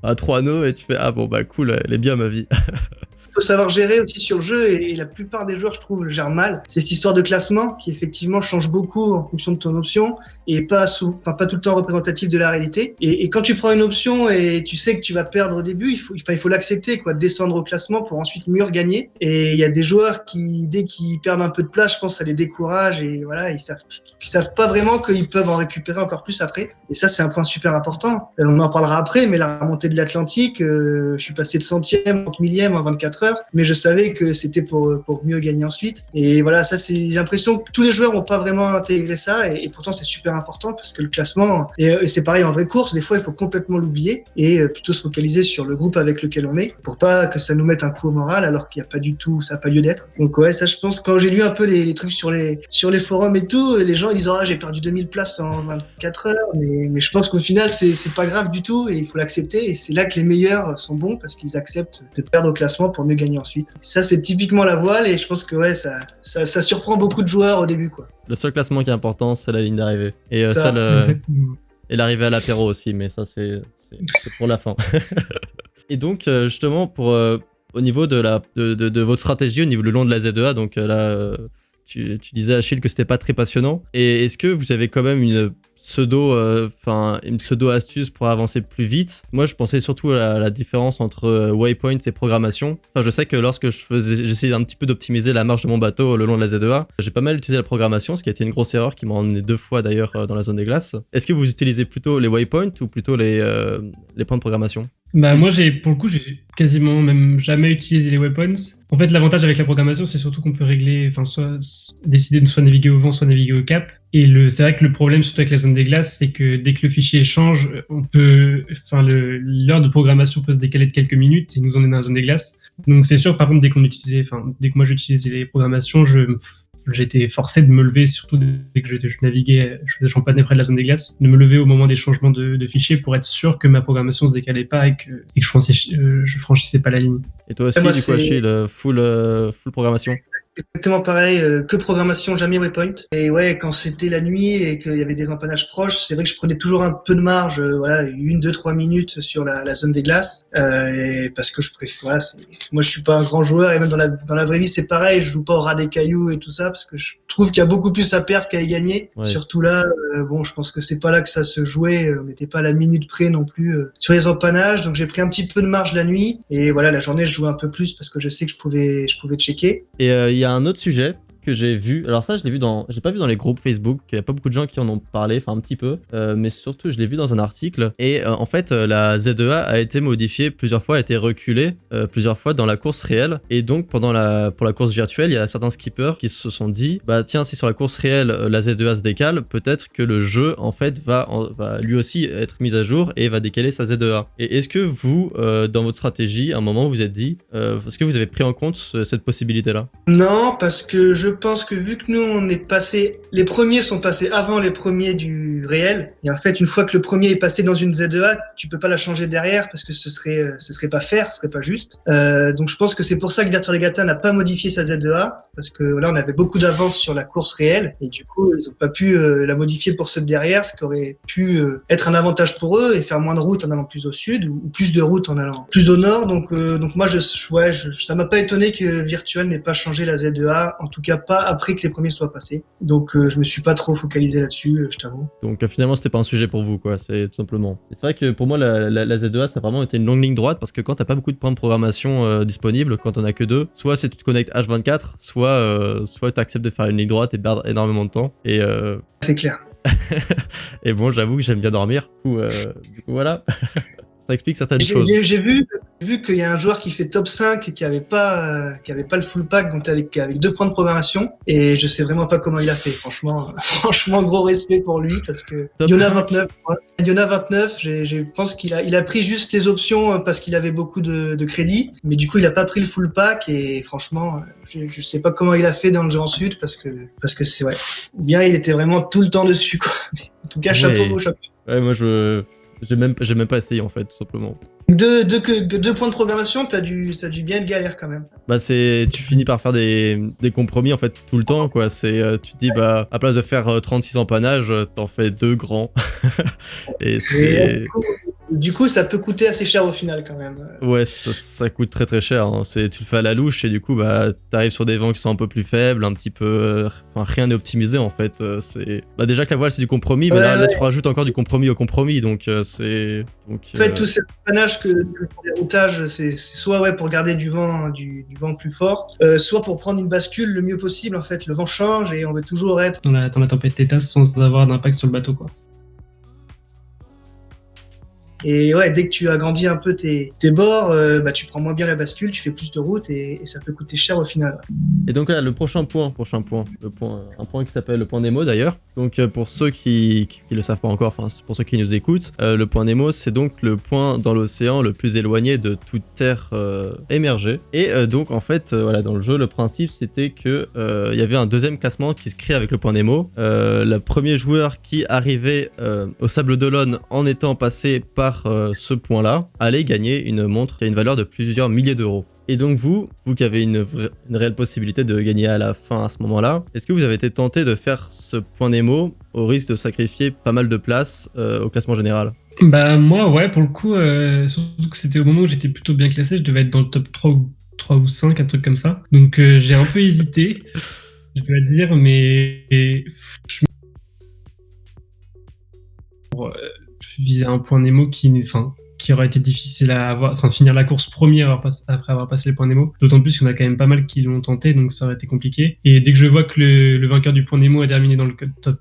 S4: à 3 nœuds et tu fais, ah bon, bah cool, elle est bien ma vie.
S3: Il faut savoir gérer aussi sur le jeu et la plupart des joueurs, je trouve, le gèrent mal. C'est cette histoire de classement qui effectivement change beaucoup en fonction de ton option et pas tout le temps représentatif de la réalité. Et quand tu prends une option et tu sais que tu vas perdre au début, il faut l'accepter, quoi, descendre au classement pour ensuite mieux regagner. Et il y a des joueurs qui, dès qu'ils perdent un peu de place, je pense que ça les décourage et voilà, ils savent pas vraiment qu'ils peuvent en récupérer encore plus après. Et ça, c'est un point super important. On en parlera après, mais la remontée de l'Atlantique, je suis passé de centième, 30 millième en 24 heures, mais je savais que c'était pour mieux gagner ensuite. Et voilà, ça, j'ai l'impression que tous les joueurs n'ont pas vraiment intégré ça, et pourtant c'est super important parce que le classement, et c'est pareil en vraie course, des fois il faut complètement l'oublier et plutôt se focaliser sur le groupe avec lequel on est, pour pas que ça nous mette un coup au moral alors qu'il n'y a pas du tout, ça n'a pas lieu d'être. Donc ouais, ça je pense, quand j'ai lu un peu les trucs sur les forums et tout, les gens ils disent j'ai perdu 2000 places en 24 heures, mais je pense qu'au final c'est pas grave du tout et il faut l'accepter, et c'est là que les meilleurs sont bons parce qu'ils acceptent de perdre au classement pour mieux gagner ensuite. Ça c'est typiquement la voile, et je pense que ouais, ça surprend beaucoup de joueurs au début, quoi.
S4: Le seul classement qui est important, c'est la ligne d'arrivée. Et et l'arrivée à l'apéro aussi, mais ça c'est pour la fin. Et donc justement au niveau de votre stratégie, au niveau le long de la Z2A, donc là tu disais Achille que c'était pas très passionnant. Et est-ce que vous avez quand même une pseudo astuce pour avancer plus vite? Moi je pensais surtout à la différence entre waypoints et programmation. Enfin, je sais que lorsque j'essayais un petit peu d'optimiser la marche de mon bateau le long de la Z2A, j'ai pas mal utilisé la programmation, ce qui a été une grosse erreur qui m'a emmené 2 fois d'ailleurs dans la zone des glaces. Est-ce que vous utilisez plutôt les waypoints ou plutôt les points de programmation?
S2: Bah moi pour le coup j'ai quasiment même jamais utilisé les weapons. En fait l'avantage avec la programmation c'est surtout qu'on peut régler, soit décider de soit naviguer au vent soit naviguer au cap. Et c'est vrai que le problème surtout avec la zone des glaces c'est que dès que le fichier change, l'heure de programmation peut se décaler de quelques minutes et nous on est dans la zone des glaces. Donc c'est sûr par contre dès que moi j'utilisais les programmations, j'étais forcé de me lever, surtout dès que je naviguais, je faisais champagne près de la zone des glaces, de me lever au moment des changements de fichiers pour être sûr que ma programmation se décalait pas et que je franchissais pas la ligne.
S4: Et toi aussi, du coup, Achille, full programmation?
S3: Exactement pareil, que programmation, jamais waypoint. Et ouais, quand c'était la nuit et qu'il y avait des empannages proches, c'est vrai que je prenais toujours un peu de marge, 1, 2, 3 minutes sur la zone des glaces, et parce que je préfère, moi je suis pas un grand joueur, et même dans la vraie vie c'est pareil, je joue pas au ras des cailloux et tout ça, parce que je trouve qu'il y a beaucoup plus à perdre qu'à y gagner. Ouais. Surtout là, je pense que c'est pas là que ça se jouait, on n'était pas à la minute près non plus sur les empannages, donc j'ai pris un petit peu de marge la nuit, et voilà, la journée je jouais un peu plus parce que je sais que je pouvais checker.
S4: Et il y a un autre sujet que j'ai vu, alors ça je l'ai vu j'ai pas vu dans les groupes Facebook, il y a pas beaucoup de gens qui en ont parlé, enfin un petit peu, mais surtout je l'ai vu dans un article, et en fait la Z2A a été modifiée plusieurs fois, a été reculée plusieurs fois dans la course réelle, et donc pour la course virtuelle, il y a certains skippers qui se sont dit, bah tiens, si sur la course réelle la Z2A se décale, peut-être que le jeu en fait va lui aussi être mis à jour et va décaler sa Z2A. Et est-ce que vous, dans votre stratégie, à un moment vous vous êtes dit, est-ce que vous avez pris en compte cette possibilité-là?
S3: Non, parce que je pense que vu que nous on est passé, les premiers sont passés avant les premiers du réel, et en fait une fois que le premier est passé dans une Z2A, tu peux pas la changer derrière parce que ce serait pas fair, ce serait pas juste. Donc je pense que c'est pour ça que Virtua Regatta n'a pas modifié sa Z2A, parce que là on avait beaucoup d'avance sur la course réelle, et du coup ils ont pas pu la modifier pour ceux de derrière, ce qui aurait pu être un avantage pour eux et faire moins de routes en allant plus au sud, ou plus de routes en allant plus au nord. Donc moi ça m'a pas étonné que Virtual n'ait pas changé la Z2A, en tout cas pas après que les premiers soient passés. Donc je me suis pas trop focalisé là-dessus, je t'avoue.
S4: Donc finalement c'était pas un sujet pour vous, quoi, c'est tout simplement. Et c'est vrai que pour moi la Z2A ça a vraiment été une longue ligne droite, parce que quand t'as pas beaucoup de points de programmation disponibles, quand on a que 2, soit tu te connectes H24, soit t'acceptes de faire une ligne droite et perdre énormément de temps. Et
S3: c'est clair.
S4: Et bon, j'avoue que j'aime bien dormir, du coup voilà. Ça explique certaines choses.
S3: J'ai vu qu'il y a un joueur qui fait top 5 qui avait pas le full pack, donc avec 2 points de programmation, et je sais vraiment pas comment il a fait. Franchement gros respect pour lui, parce que Yona 29, je pense qu'il a pris juste les options parce qu'il avait beaucoup de crédits, mais du coup il a pas pris le full pack, et franchement je sais pas comment il a fait dans le jeu en sud, parce que c'est ouais. Ou bien il était vraiment tout le temps dessus, quoi. Mais en tout cas chapeau.
S4: Ouais, moi j'ai même pas essayé en fait, tout simplement.
S3: Deux points de programmation, ça a dû bien être galère quand même.
S4: Bah tu finis par faire des compromis en fait tout le temps quoi. Tu te dis bah à place de faire 36 empanages, t'en fais 2 grands. Et c'est...
S3: Du coup, ça peut coûter assez cher au final quand même.
S4: Ouais, ça coûte très très cher. Hein. Tu le fais à la louche et du coup, bah, t'arrives sur des vents qui sont un peu plus faibles, un petit peu. Enfin, rien n'est optimisé en fait. Bah, déjà que la voile c'est du compromis, mais là tu rajoutes encore du compromis au compromis, donc c'est. Donc,
S3: en fait, tout cet empannage pour les routages, c'est soit pour garder du vent plus fort, soit pour prendre une bascule le mieux possible. En fait, le vent change et on veut toujours être
S2: dans la tempête Tétas sans avoir d'impact sur le bateau, quoi.
S3: Et ouais, dès que tu agrandis un peu tes bords, tu prends moins bien la bascule, tu fais plus de route et ça peut coûter cher au final.
S4: Et donc là, le prochain point, un point qui s'appelle le point Nemo d'ailleurs. Donc pour ceux qui le savent pas encore, enfin pour ceux qui nous écoutent, le point Nemo c'est donc le point dans l'océan le plus éloigné de toute terre émergée. Et donc en fait, voilà, dans le jeu, le principe c'était que il y avait un deuxième classement qui se crée avec le point Nemo. Le premier joueur qui arrivait au Sable d'Olonne en étant passé par ce point-là, allait gagner une montre et une valeur de plusieurs milliers d'euros. Et donc vous qui avez une réelle possibilité de gagner à la fin à ce moment-là, est-ce que vous avez été tenté de faire ce point Nemo au risque de sacrifier pas mal de places au classement général?
S2: Bah moi ouais, pour le coup, surtout que c'était au moment où j'étais plutôt bien classé, je devais être dans le top 3 ou 5, un truc comme ça. Donc j'ai un peu hésité, je dois dire, mais viser un point Nemo qui aurait été difficile à avoir, finir la course premier après avoir passé le point Nemo. D'autant plus qu'il y en a quand même pas mal qui l'ont tenté, donc ça aurait été compliqué. Et dès que je vois que le vainqueur du point Nemo a terminé dans le top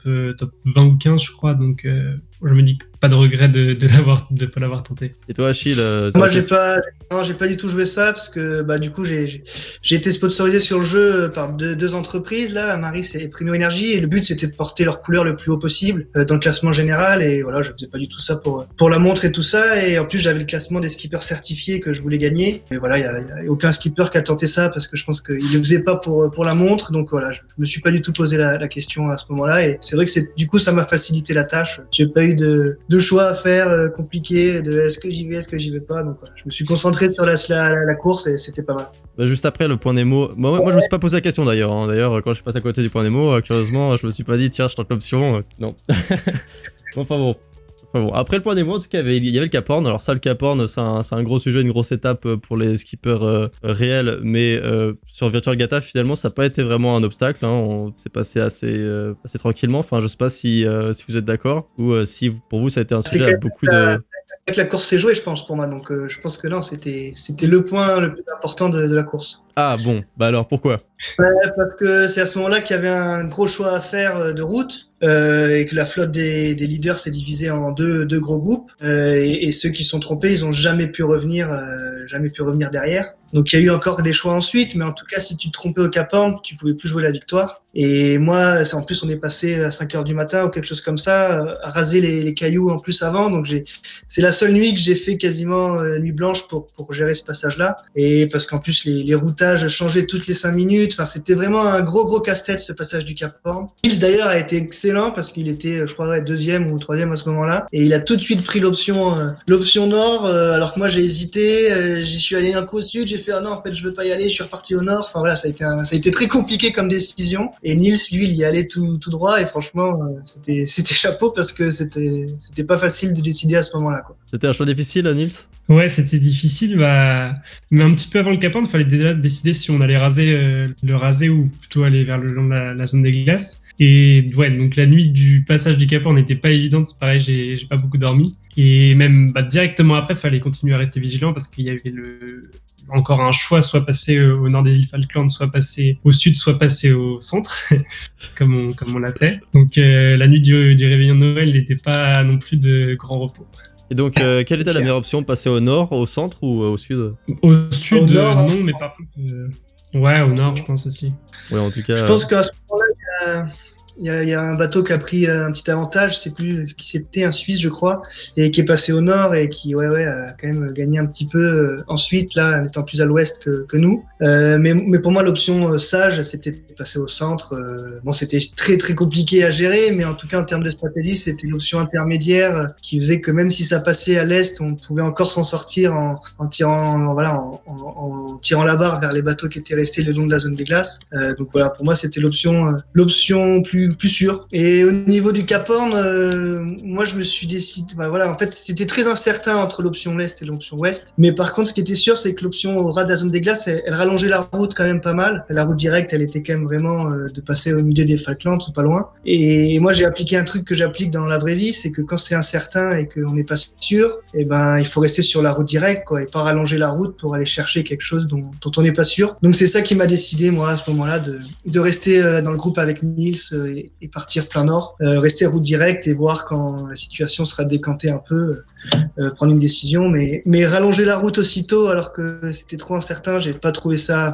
S2: 20 ou 15, je crois, donc je me dis que pas de regret de pas l'avoir tenté.
S4: Et toi, Achille?
S3: Moi, j'ai pas du tout joué ça parce que du coup, j'ai été sponsorisé sur le jeu par deux entreprises là, Amaris et Primo Energy, et le but c'était de porter leur couleur le plus haut possible dans le classement général. Et voilà, je faisais pas du tout ça pour la montre et tout ça. Et en plus, j'avais le classement des skippers certifiés que je voulais gagner. Et voilà, il y a aucun skipper qui a tenté ça parce que je pense qu'il le faisait pas pour la montre. Donc voilà, je me suis pas du tout posé la question à ce moment-là. Et c'est vrai que du coup, ça m'a facilité la tâche. J'ai pas eu de choix à faire compliqué de est-ce que j'y vais, est-ce que j'y vais pas. Donc voilà, je me suis concentré sur la course et c'était pas mal.
S4: Bah, juste après le point Nemo, moi je me suis pas posé la question d'ailleurs. Hein. D'ailleurs, quand je passe à côté du point Nemo, curieusement, je me suis pas dit tiens, je tente l'option. Non. Enfin bon. Après le point Nemo, en tout cas, il y avait le Cap Horn. Alors ça, le Cap Horn, c'est un gros sujet, une grosse étape pour les skippers réels. Mais sur Virtual Gata, finalement, ça n'a pas été vraiment un obstacle. Hein. On s'est passé assez tranquillement. Enfin, je sais pas si vous êtes d'accord ou si pour vous ça a été un sujet avec beaucoup de...
S3: Avec la course s'est jouée, je pense, pour moi. Donc je pense que non, c'était le point le plus important de la course.
S4: Ah bon, bah alors pourquoi?
S3: Parce que c'est à ce moment-là qu'il y avait un gros choix à faire de route et que la flotte des leaders s'est divisée en deux gros groupes et ceux qui sont trompés, ils ont jamais pu revenir derrière. Donc il y a eu encore des choix ensuite, mais en tout cas si tu te trompais au Cap Horn, tu pouvais plus jouer la victoire. Et moi, en plus on est passé à 5h du matin ou quelque chose comme ça, à raser les cailloux en plus avant. Donc c'est la seule nuit que j'ai fait quasiment nuit blanche pour gérer ce passage-là. Et parce qu'en plus les routages changeaient toutes les 5 minutes. Enfin, c'était vraiment un gros casse-tête ce passage du Cap Horn. Nils d'ailleurs a été excellent parce qu'il était, je crois, deuxième ou troisième à ce moment-là. Et il a tout de suite pris l'option nord, alors que moi j'ai hésité. J'y suis allé un coup au sud. J'ai fait non, en fait je veux pas y aller. Je suis reparti au nord. Enfin voilà, ça a été très compliqué comme décision. Et Nils, lui, il y allait tout droit. Et franchement, c'était chapeau parce que c'était pas facile de décider à ce moment-là, quoi.
S4: C'était un choix difficile, Nils?
S2: Ouais, c'était difficile, mais un petit peu avant le Cap Horn, il fallait déjà décider si on allait le raser ou plutôt aller vers le long de la zone des glaces. Et ouais, donc la nuit du passage du Cap Horn n'était pas évidente, c'est pareil, j'ai pas beaucoup dormi. Et même directement après, il fallait continuer à rester vigilant parce qu'il y avait encore un choix, soit passer au nord des îles Falkland, soit passer au sud, soit passer au centre, comme on l'a fait. Donc la nuit du réveillon de Noël n'était pas non plus de grand repos.
S4: Et donc, quelle était la meilleure option? Passer au nord, au centre ou au sud?
S2: Au sud,
S3: au nord,
S2: non, mais par contre... ouais, au nord, je pense aussi.
S4: Ouais, en tout cas...
S3: Je pense qu'à ce moment-là, y a un bateau qui a pris un petit avantage, je sais plus qui c'était, un Suisse, je crois, et qui est passé au nord et qui, a quand même gagné un petit peu ensuite, là, en étant plus à l'ouest que nous. Mais pour moi, l'option sage, c'était de passer au centre. Bon, c'était très très compliqué à gérer, mais en tout cas, en termes de stratégie, c'était l'option intermédiaire qui faisait que même si ça passait à l'est, on pouvait encore s'en sortir en tirant, en tirant la barre vers les bateaux qui étaient restés le long de la zone des glaces. Donc voilà, pour moi, c'était l'option plus sûre. Et au niveau du Cap Horn, moi, je me suis décidé, en fait, c'était très incertain entre l'option l'est et l'option ouest. Mais par contre, ce qui était sûr, c'est que l'option au ras de la zone des glaces, elle rallongeait la route quand même pas mal. La route directe, elle était quand même vraiment de passer au milieu des Falklands ou pas loin. Et moi, j'ai appliqué un truc que j'applique dans la vraie vie, c'est que quand c'est incertain et qu'on n'est pas sûr, il faut rester sur la route directe, quoi, et pas rallonger la route pour aller chercher quelque chose dont on n'est pas sûr. Donc c'est ça qui m'a décidé, moi, à ce moment-là, de rester dans le groupe avec Niels et partir plein nord, rester route directe et voir quand la situation sera décantée un peu, prendre une décision, mais rallonger la route aussitôt alors que c'était trop incertain, j'ai trouvé ça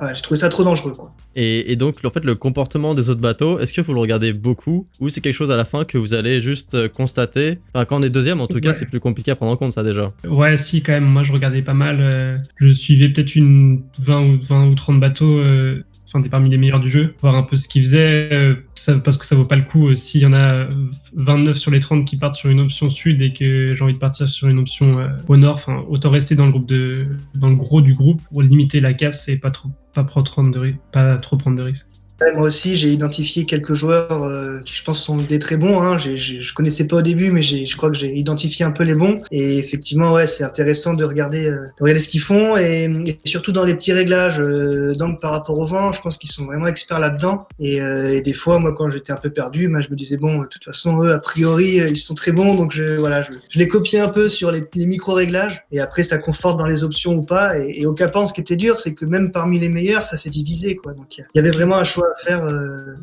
S3: trop dangereux, quoi.
S4: Et donc, en fait, le comportement des autres bateaux, est-ce que vous le regardez beaucoup ou c'est quelque chose à la fin que vous allez juste constater? Enfin, quand on est deuxième, en tout cas, c'est plus compliqué à prendre en compte, ça, déjà.
S2: Ouais, si, quand même. Moi, je regardais pas mal. Je suivais peut-être une 20 ou 30 bateaux, parmi les meilleurs du jeu, voir un peu ce qu'ils faisaient, parce que ça vaut pas le coup. S'il y en a 29 sur les 30 qui partent sur une option sud et que j'ai envie de partir sur une option au nord, autant rester dans le gros du groupe pour limiter la casse et pas trop prendre de risques.
S3: Ouais, moi aussi, j'ai identifié quelques joueurs qui, je pense, sont des très bons. Hein. Je connaissais pas au début, mais je crois que j'ai identifié un peu les bons. Et effectivement, ouais, c'est intéressant de regarder ce qu'ils font et surtout dans les petits réglages d'angle par rapport au vent. Je pense qu'ils sont vraiment experts là-dedans. Et des fois, moi, quand j'étais un peu perdu, je me disais bon, de toute façon, eux, a priori, ils sont très bons. Donc je les copiais un peu sur les micro-réglages. Et après, ça conforte dans les options ou pas. Et au Cap Horn, ce qui était dur, c'est que même parmi les meilleurs, ça s'est divisé, quoi. Donc il y avait vraiment un choix à faire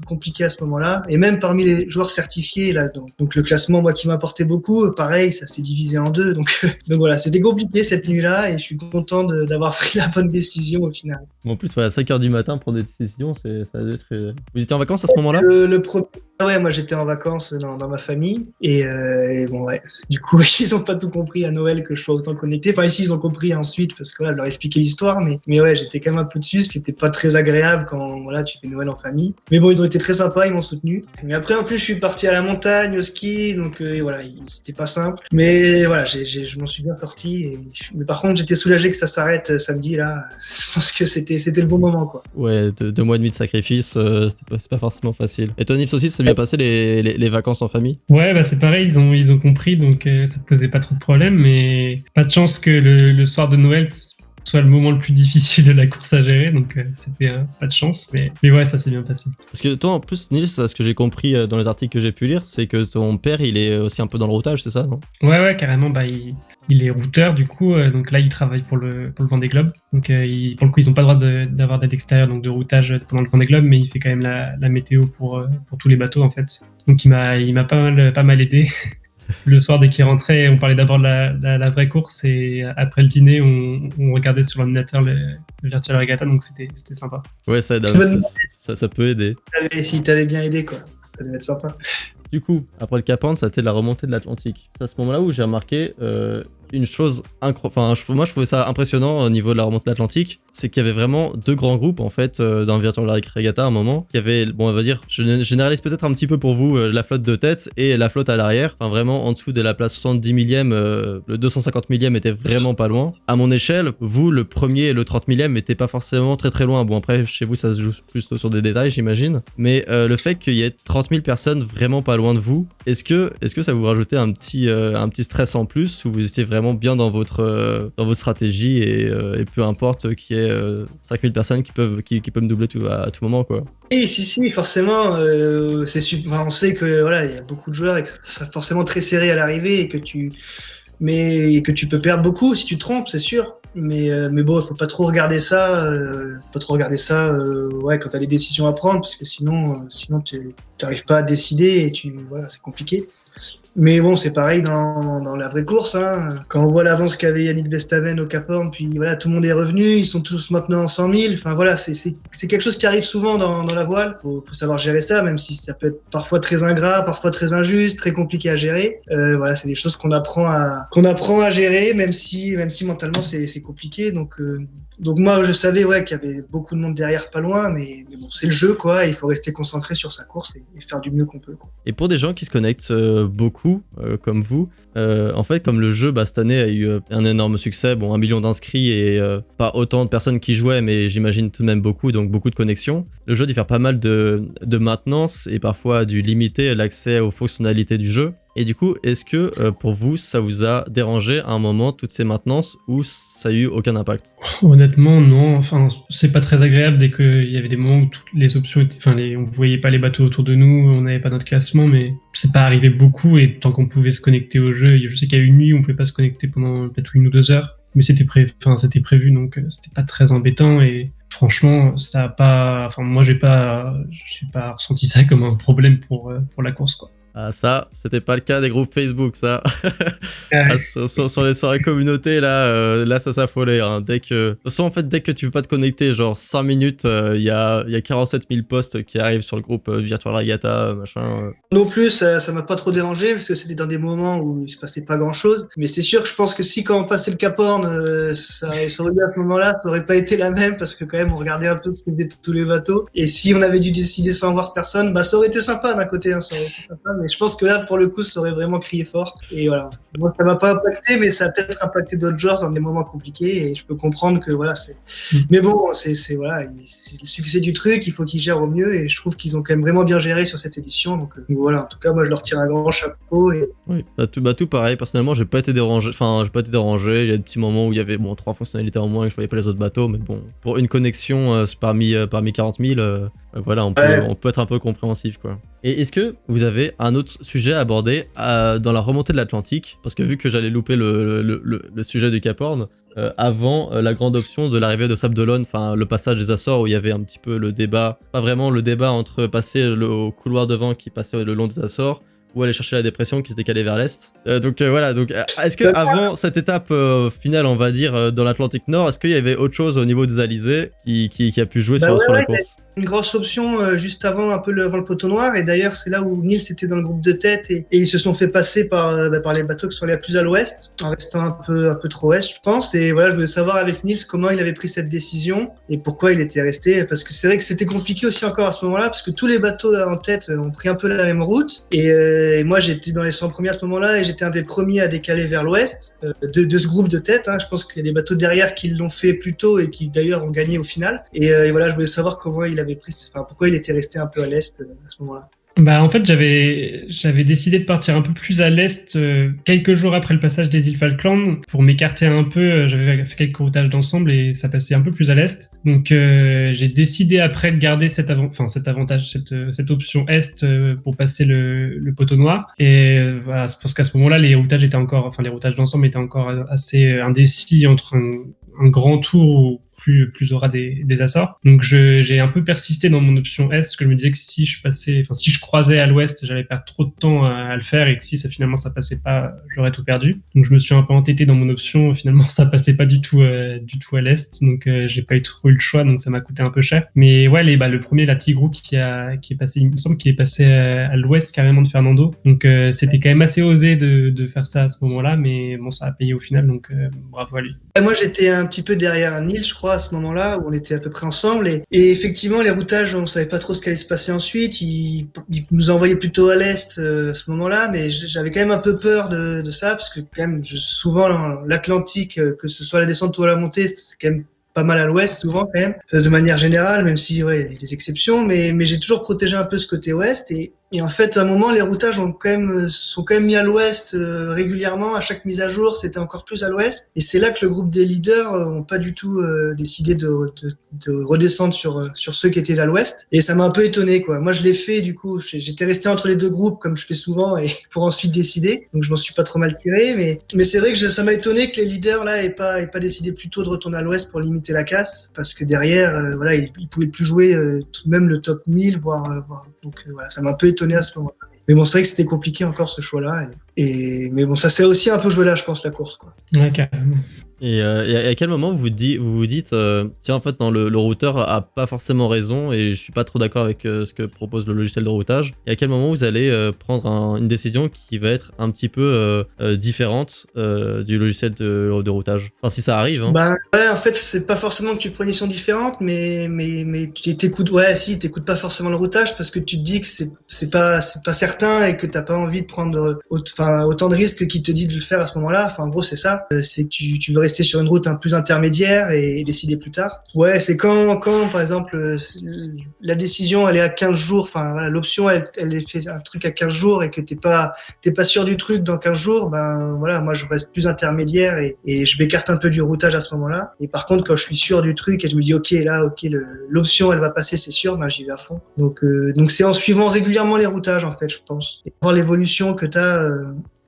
S3: compliqué à ce moment-là, et même parmi les joueurs certifiés là, donc le classement, moi, qui m'apportait beaucoup, pareil, ça s'est divisé en deux, donc voilà, c'était compliqué cette nuit-là et je suis content d'avoir pris la bonne décision au final.
S4: En plus, à 5h du matin prendre des décisions, ça doit être... Vous étiez en vacances à ce moment-là?
S3: Ouais, moi j'étais en vacances dans ma famille et bon, ouais, du coup ils ont pas tout compris à Noël que je sois autant connecté. Enfin, ici ils ont compris ensuite parce que là, je leur ai expliqué l'histoire, mais ouais, j'étais quand même un peu dessus, ce qui était pas très agréable quand tu fais Noël en famille. Mais bon, ils ont été très sympas, ils m'ont soutenu. Mais après, en plus, je suis parti à la montagne, au ski, donc c'était pas simple. Mais voilà, je m'en suis bien sorti. Mais par contre, j'étais soulagé que ça s'arrête samedi là. Je pense que c'était le bon moment, quoi.
S4: Ouais, 2 mois et demi de sacrifice, c'est pas forcément facile. Et toi, Niels aussi, ça bien passé les vacances en famille?
S2: Ouais, c'est pareil, ils ont compris, donc ça te posait pas trop de problèmes, mais pas de chance que le soir de Noël soit le moment le plus difficile de la course à gérer, donc c'était pas de chance, mais ouais, ça s'est bien passé.
S4: Parce que toi, en plus, Niels, ce que j'ai compris dans les articles que j'ai pu lire, c'est que ton père, il est aussi un peu dans le routage, c'est ça, non?
S2: Ouais, carrément, il est routeur, du coup, donc là, il travaille pour le Vendée Globe, donc pour le coup, ils ont pas le droit d'avoir d'aide extérieure, donc de routage pendant le Vendée Globe, mais il fait quand même la météo pour tous les bateaux, en fait. Donc il m'a pas mal aidé. Le soir, dès qu'il rentrait, on parlait d'abord de la vraie course et après le dîner, on regardait sur l'ordinateur le Virtual Regatta, donc c'était sympa.
S4: Ouais, ça peut aider.
S3: Si t'avais bien aidé, quoi. Ça devait être sympa.
S4: Du coup, après le Cap Horn, ça a été la remontée de l'Atlantique. C'est à ce moment-là où j'ai remarqué une chose incroyable. Moi, je trouvais ça impressionnant au niveau de la remontée de l'Atlantique. C'est qu'il y avait vraiment 2 grands groupes, en fait, dans Virtual Regatta à un moment. Il y avait, bon, on va dire, je généralise peut-être un petit peu pour vous, la flotte de tête et la flotte à l'arrière. Enfin, vraiment, en dessous de la place 70 millième, le 250 millième était vraiment pas loin. À mon échelle, vous, le premier et le 30 millième n'étaient pas forcément très très loin. Bon, après, chez vous, ça se joue plus sur des détails, j'imagine. Mais le fait qu'il y ait 30 000 personnes vraiment pas loin de vous, est-ce que ça vous rajoutait un petit stress en plus, ou vous étiez vraiment bien dans votre stratégie et peu importe qu'il y ait 5000 personnes qui peuvent me doubler à tout moment, quoi?
S3: Oui, si, forcément, c'est super. On sait que voilà, il y a beaucoup de joueurs et que c'est forcément très serré à l'arrivée et que tu peux perdre beaucoup si tu te trompes, c'est sûr. Mais bon, il faut pas trop regarder ça. Ouais, quand t'as des décisions à prendre, parce que sinon tu n'arrives pas à décider et c'est compliqué. Mais bon, c'est pareil dans la vraie course. Hein. Quand on voit l'avance qu'avait Yannick Bestaven au Cap Horn, puis voilà, tout le monde est revenu, ils sont tous maintenant en 100 000. Enfin voilà, c'est quelque chose qui arrive souvent dans la voile. Faut savoir gérer ça, même si ça peut être parfois très ingrat, parfois très injuste, très compliqué à gérer. Voilà, c'est des choses qu'on apprend à gérer, même si mentalement c'est compliqué. Donc moi, je savais qu'il y avait beaucoup de monde derrière, pas loin, mais bon, c'est le jeu, quoi. Il faut rester concentré sur sa course et faire du mieux qu'on peut, quoi.
S4: Et pour des gens qui se connectent beaucoup, comme vous, en fait, comme le jeu, cette année a eu un énorme succès, 1 million d'inscrits et pas autant de personnes qui jouaient, mais j'imagine tout de même beaucoup, donc beaucoup de connexions. Le jeu diffère pas mal de maintenance et parfois du limiter l'accès aux fonctionnalités du jeu. Et du coup, est-ce que pour vous, ça vous a dérangé à un moment toutes ces maintenances ou ça a eu aucun impact?
S2: Honnêtement, non. Enfin, c'est pas très agréable dès qu'il y avait des moments où toutes les options étaient, on voyait pas les bateaux autour de nous, on n'avait pas notre classement, mais c'est pas arrivé beaucoup et tant qu'on pouvait se connecter au jeu, je sais qu'il y a une nuit où on pouvait pas se connecter pendant peut-être 1 ou 2 heures, mais c'était prévu, donc c'était pas très embêtant et franchement, ça a pas, moi j'ai pas ressenti ça comme un problème pour la course, quoi.
S4: Ah ça, c'était pas le cas des groupes Facebook, ça.
S2: Ouais.
S4: Ah, sur la communauté, là ça s'affolait. Hein. Dès que tu peux pas te connecter, genre 5 minutes, il y a 47 000 posts qui arrivent sur le groupe Virtual Regatta, machin.
S3: Non plus, ça m'a pas trop dérangé parce que c'était dans des moments où il se passait pas grand chose. Mais c'est sûr que je pense que si quand on passait le Cap Horn, ça aurait eu à ce moment-là, ça aurait pas été la même parce que quand même on regardait un peu ce que faisaient tous les bateaux. Et si on avait dû décider sans voir personne, ça aurait été sympa d'un côté, hein, ça aurait été sympa. Mais je pense que là, pour le coup, ça aurait vraiment crié fort. Et voilà. Moi, ça m'a pas impacté, mais ça a peut-être impacté d'autres joueurs dans des moments compliqués. Et je peux comprendre que voilà, c'est. Mais bon, c'est le succès du truc. Il faut qu'ils gèrent au mieux. Et je trouve qu'ils ont quand même vraiment bien géré sur cette édition. Donc voilà. En tout cas, moi, je leur tire un grand chapeau. Et...
S4: Oui, tout pareil. Personnellement, j'ai pas été dérangé. Il y a des petits moments où il y avait 3 fonctionnalités en moins et je voyais pas les autres bateaux. Mais bon, pour une connexion parmi 40 000. Voilà, on peut être un peu compréhensif, quoi. Et est-ce que vous avez un autre sujet à aborder dans la remontée de l'Atlantique? Parce que vu que j'allais louper le sujet du Cap Horn, avant la grande option de l'arrivée de Sable d'Olonne, le passage des Açores où il y avait un petit peu le débat, pas vraiment le débat entre passer au couloir de vent qui passait le long des Açores, ou aller chercher la dépression qui se décalait vers l'est. Voilà, est-ce que avant cette étape finale, on va dire, dans l'Atlantique Nord, est-ce qu'il y avait autre chose au niveau des alizés qui a pu jouer sur la course?
S3: Une grosse option juste avant avant le poteau noir, et d'ailleurs c'est là où Nils était dans le groupe de tête et ils se sont fait passer par les bateaux qui sont allés plus à l'ouest en restant un peu trop ouest, je pense. Et voilà, je voulais savoir avec Nils comment il avait pris cette décision et pourquoi il était resté, parce que c'est vrai que c'était compliqué aussi encore à ce moment-là parce que tous les bateaux en tête ont pris un peu la même route et moi j'étais dans les 100 premiers à ce moment-là et j'étais un des premiers à décaler vers l'ouest de ce groupe de tête, hein. Je pense qu'il y a des bateaux derrière qui l'ont fait plus tôt et qui d'ailleurs ont gagné au final et voilà, je voulais savoir comment il avait pris, pourquoi il était resté un peu à l'est à ce moment-là.
S2: En fait, j'avais décidé de partir un peu plus à l'est quelques jours après le passage des îles Falkland pour m'écarter un peu. J'avais fait quelques routages d'ensemble et ça passait un peu plus à l'est. Donc, j'ai décidé après de garder cet avantage, cette option est pour passer le poteau noir. Et voilà, c'est parce qu'à ce moment-là, les routages d'ensemble étaient encore assez indécis entre un grand tour ou plus aura des Açores. Donc j'ai un peu persisté dans mon option S, parce que je me disais que si je croisais à l'ouest, j'allais perdre trop de temps à le faire et que si finalement ça passait pas, j'aurais tout perdu. Donc je me suis un peu entêté dans mon option, finalement ça passait pas du tout à l'est, donc j'ai pas trop eu le choix, donc ça m'a coûté un peu cher. Mais ouais, le premier, la Tigrou qui est passé, il me semble qu'il est passé à l'ouest carrément de Fernando. Donc c'était quand même assez osé de faire ça à ce moment-là, mais bon, ça a payé au final, donc bravo à lui.
S3: Moi j'étais un petit peu derrière Nils, je crois, à ce moment-là où on était à peu près ensemble et effectivement les routages, on savait pas trop ce qu'allait se passer ensuite. Il nous envoyait plutôt à l'est à ce moment-là, mais j'avais quand même un peu peur de ça parce que quand même souvent l'Atlantique, que ce soit la descente ou la montée, c'est quand même pas mal à l'ouest souvent quand même, de manière générale, même si il y a des exceptions, mais j'ai toujours protégé un peu ce côté ouest et en fait, à un moment, les routages sont quand même mis à l'ouest régulièrement. À chaque mise à jour, c'était encore plus à l'ouest. Et c'est là que le groupe des leaders ont pas du tout décidé de redescendre sur ceux qui étaient à l'ouest. Et ça m'a un peu étonné, quoi. Moi, je l'ai fait, du coup, j'étais resté entre les deux groupes, comme je fais souvent, et pour ensuite décider. Donc, je m'en suis pas trop mal tiré. Mais c'est vrai que ça m'a étonné que les leaders, là, aient pas décidé plus tôt de retourner à l'ouest pour limiter la casse. Parce que derrière, ils pouvaient plus jouer même le top 1000, voire. Donc, voilà, ça m'a un peu étonné à ce moment-là. Mais bon, c'est vrai que c'était compliqué encore ce choix-là. Mais bon, ça s'est aussi un peu joué là, je pense, la course, quoi.
S2: Ouais, carrément.
S4: Et à quel moment vous vous dites tiens, en fait non, le routeur a pas forcément raison et je suis pas trop d'accord avec ce que propose le logiciel de routage, et à quel moment vous allez prendre une décision qui va être un petit peu différente du logiciel de routage, enfin si ça arrive, hein.
S3: Bah ouais, en fait, c'est pas forcément que tu prends une décision différente, mais tu t'écoutes, ouais, si, t'écoutes pas forcément le routage parce que tu te dis que c'est pas certain et que t'as pas envie de prendre autant de risques qu'il te dit de le faire à ce moment-là. Enfin, en gros, c'est ça. C'est que tu veux rester sur une route un peu plus intermédiaire et décider plus tard. Ouais, c'est quand par exemple, la décision, elle est à 15 jours, enfin, voilà, l'option, elle est fait un truc à 15 jours et que t'es pas sûr du truc dans 15 jours, ben, voilà, moi, je reste plus intermédiaire et je m'écarte un peu du routage à ce moment-là. Et par contre, quand je suis sûr du truc et je me dis, ok, l'option, elle va passer, c'est sûr, ben, j'y vais à fond. Donc c'est en suivant régulièrement les routages, en fait, je pense. Et voir l'évolution que t'as,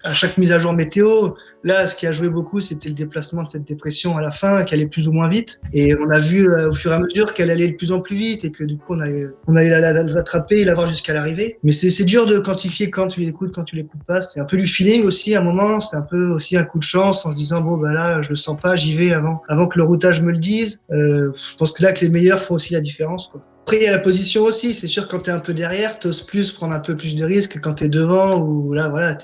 S3: à chaque mise à jour météo. Là, ce qui a joué beaucoup, c'était le déplacement de cette dépression à la fin, qu'elle allait plus ou moins vite. Et on a vu au fur et à mesure qu'elle allait de plus en plus vite et que du coup, on allait l'attraper et la voir jusqu'à l'arrivée. Mais c'est dur de quantifier quand tu l'écoutes, quand tu l'écoutes pas. C'est un peu du feeling aussi à un moment. C'est un peu aussi un coup de chance en se disant, bon, bah là, je le sens pas, j'y vais avant que le routage me le dise. Je pense que là, que les meilleurs font aussi la différence, quoi. Après, il y a la position aussi. C'est sûr, quand t'es un peu derrière, t'oses plus prendre un peu plus de risques que quand t'es devant ou là, voilà,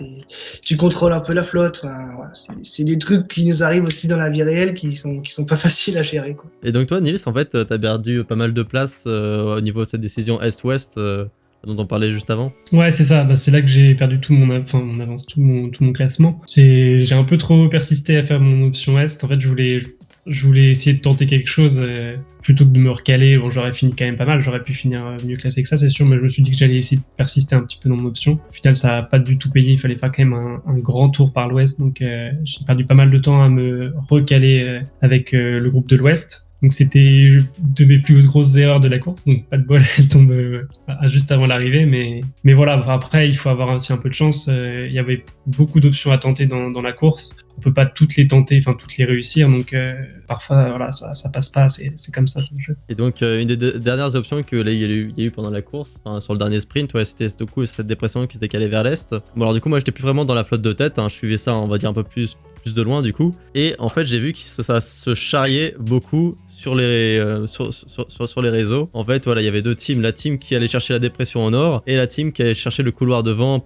S3: tu contrôles un peu la flotte. Enfin, voilà, c'est des trucs qui nous arrivent aussi dans la vie réelle qui sont pas faciles à gérer, quoi.
S4: Et donc toi, Nils, en fait, t'as perdu pas mal de place au niveau de cette décision Est-Ouest dont on parlait juste avant.
S2: Ouais, c'est ça. Bah, c'est là que j'ai perdu tout mon avance, tout mon classement. J'ai un peu trop persisté à faire mon option Est. En fait, je voulais essayer de tenter quelque chose plutôt que de me recaler. Bon, j'aurais fini quand même pas mal. J'aurais pu finir mieux classé que ça, c'est sûr. Mais je me suis dit que j'allais essayer de persister un petit peu dans mon option. Au final, ça a pas du tout payé. Il fallait faire quand même un grand tour par l'Ouest. Donc, j'ai perdu pas mal de temps à me recaler avec le groupe de l'Ouest. Donc c'était de mes plus grosses erreurs de la course, donc pas de bol, elle tombe juste avant l'arrivée, mais voilà, après il faut avoir aussi un peu de chance, il y avait beaucoup d'options à tenter dans la course, on peut pas toutes les tenter, enfin toutes les réussir, donc parfois voilà, ça passe pas, c'est comme ça, c'est le jeu.
S4: Et donc une des dernières options qu'il y a eu pendant la course, sur le dernier sprint, ouais, c'était du coup cette dépression qui se décalait vers l'est. Bon alors du coup moi j'étais plus vraiment dans la flotte de tête, hein, je suivais ça on va dire un peu plus de loin du coup, et en fait j'ai vu que ça se charriait beaucoup sur les réseaux. En fait voilà, il y avait deux teams, la team qui allait chercher la dépression au nord et la team qui allait chercher le couloir de vent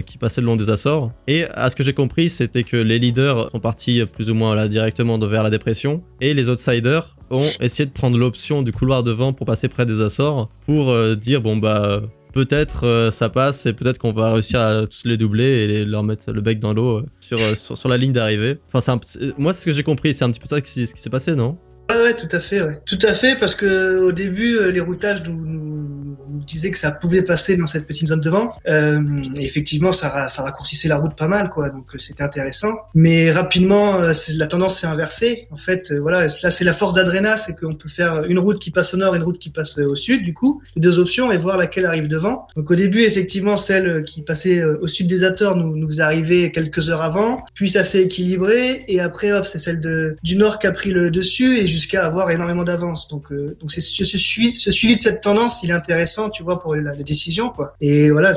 S4: qui passait le long des Açores. Et à ce que j'ai compris, c'était que les leaders sont partis plus ou moins là directement vers la dépression et les outsiders ont essayé de prendre l'option du couloir de vent pour passer près des Açores pour dire bon bah peut-être ça passe et peut-être qu'on va réussir à tous les doubler et leur mettre le bec dans l'eau sur la ligne d'arrivée. Enfin, moi, c'est ce que j'ai compris, c'est un petit peu ça ce qui s'est passé, non ?
S3: Ouais, tout à fait, ouais. Tout à fait, parce que au début, les routages nous disaient que ça pouvait passer dans cette petite zone de vent. Et effectivement, ça raccourcissait la route pas mal, quoi. Donc c'était intéressant. Mais rapidement, la tendance s'est inversée. En fait, voilà, là c'est la force d'Adrena, c'est qu'on peut faire une route qui passe au nord et une route qui passe au sud, du coup, les deux options, et voir laquelle arrive devant. Donc au début, effectivement, celle qui passait au sud des Açores nous est arrivée quelques heures avant. Puis ça s'est équilibré, et après, hop, c'est celle du nord qui a pris le dessus, et jusqu'à avoir énormément d'avance. Donc c'est ce suivi de cette tendance, il est intéressant, tu vois, pour la décision, quoi. Et voilà,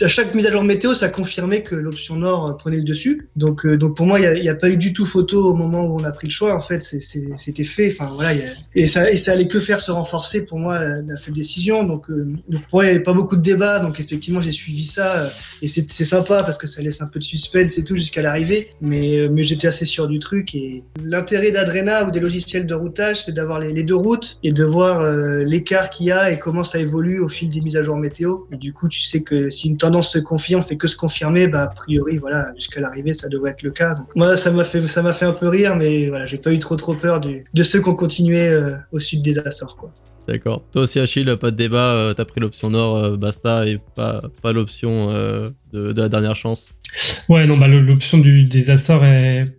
S3: à chaque mise à jour météo, ça confirmait que l'option nord prenait le dessus. Donc pour moi, il y a pas eu du tout photo au moment où on a pris le choix. En fait, c'était fait. Enfin voilà, et ça allait que faire se renforcer pour moi cette décision. Donc pour moi, il y avait pas beaucoup de débat. Donc effectivement, j'ai suivi ça et c'est sympa parce que ça laisse un peu de suspense et tout jusqu'à l'arrivée. Mais j'étais assez sûr du truc, et l'intérêt d'Adrena ou des logiciels de routage, c'est d'avoir les deux routes et de voir l'écart qu'il y a et comment ça évolue au fil des mises à jour météo. Et du coup, tu sais que si une tendance se confirme, fait que se confirmer, bah a priori, voilà, jusqu'à l'arrivée, ça devrait être le cas. Donc moi, ça m'a fait un peu rire, mais voilà, j'ai pas eu trop peur de ceux qui ont continué au sud des Açores, quoi.
S4: D'accord. Toi aussi, Achille, pas de débat, t'as pris l'option nord, basta, et pas l'option de la dernière chance.
S2: Ouais, non, bah l'option des Açores,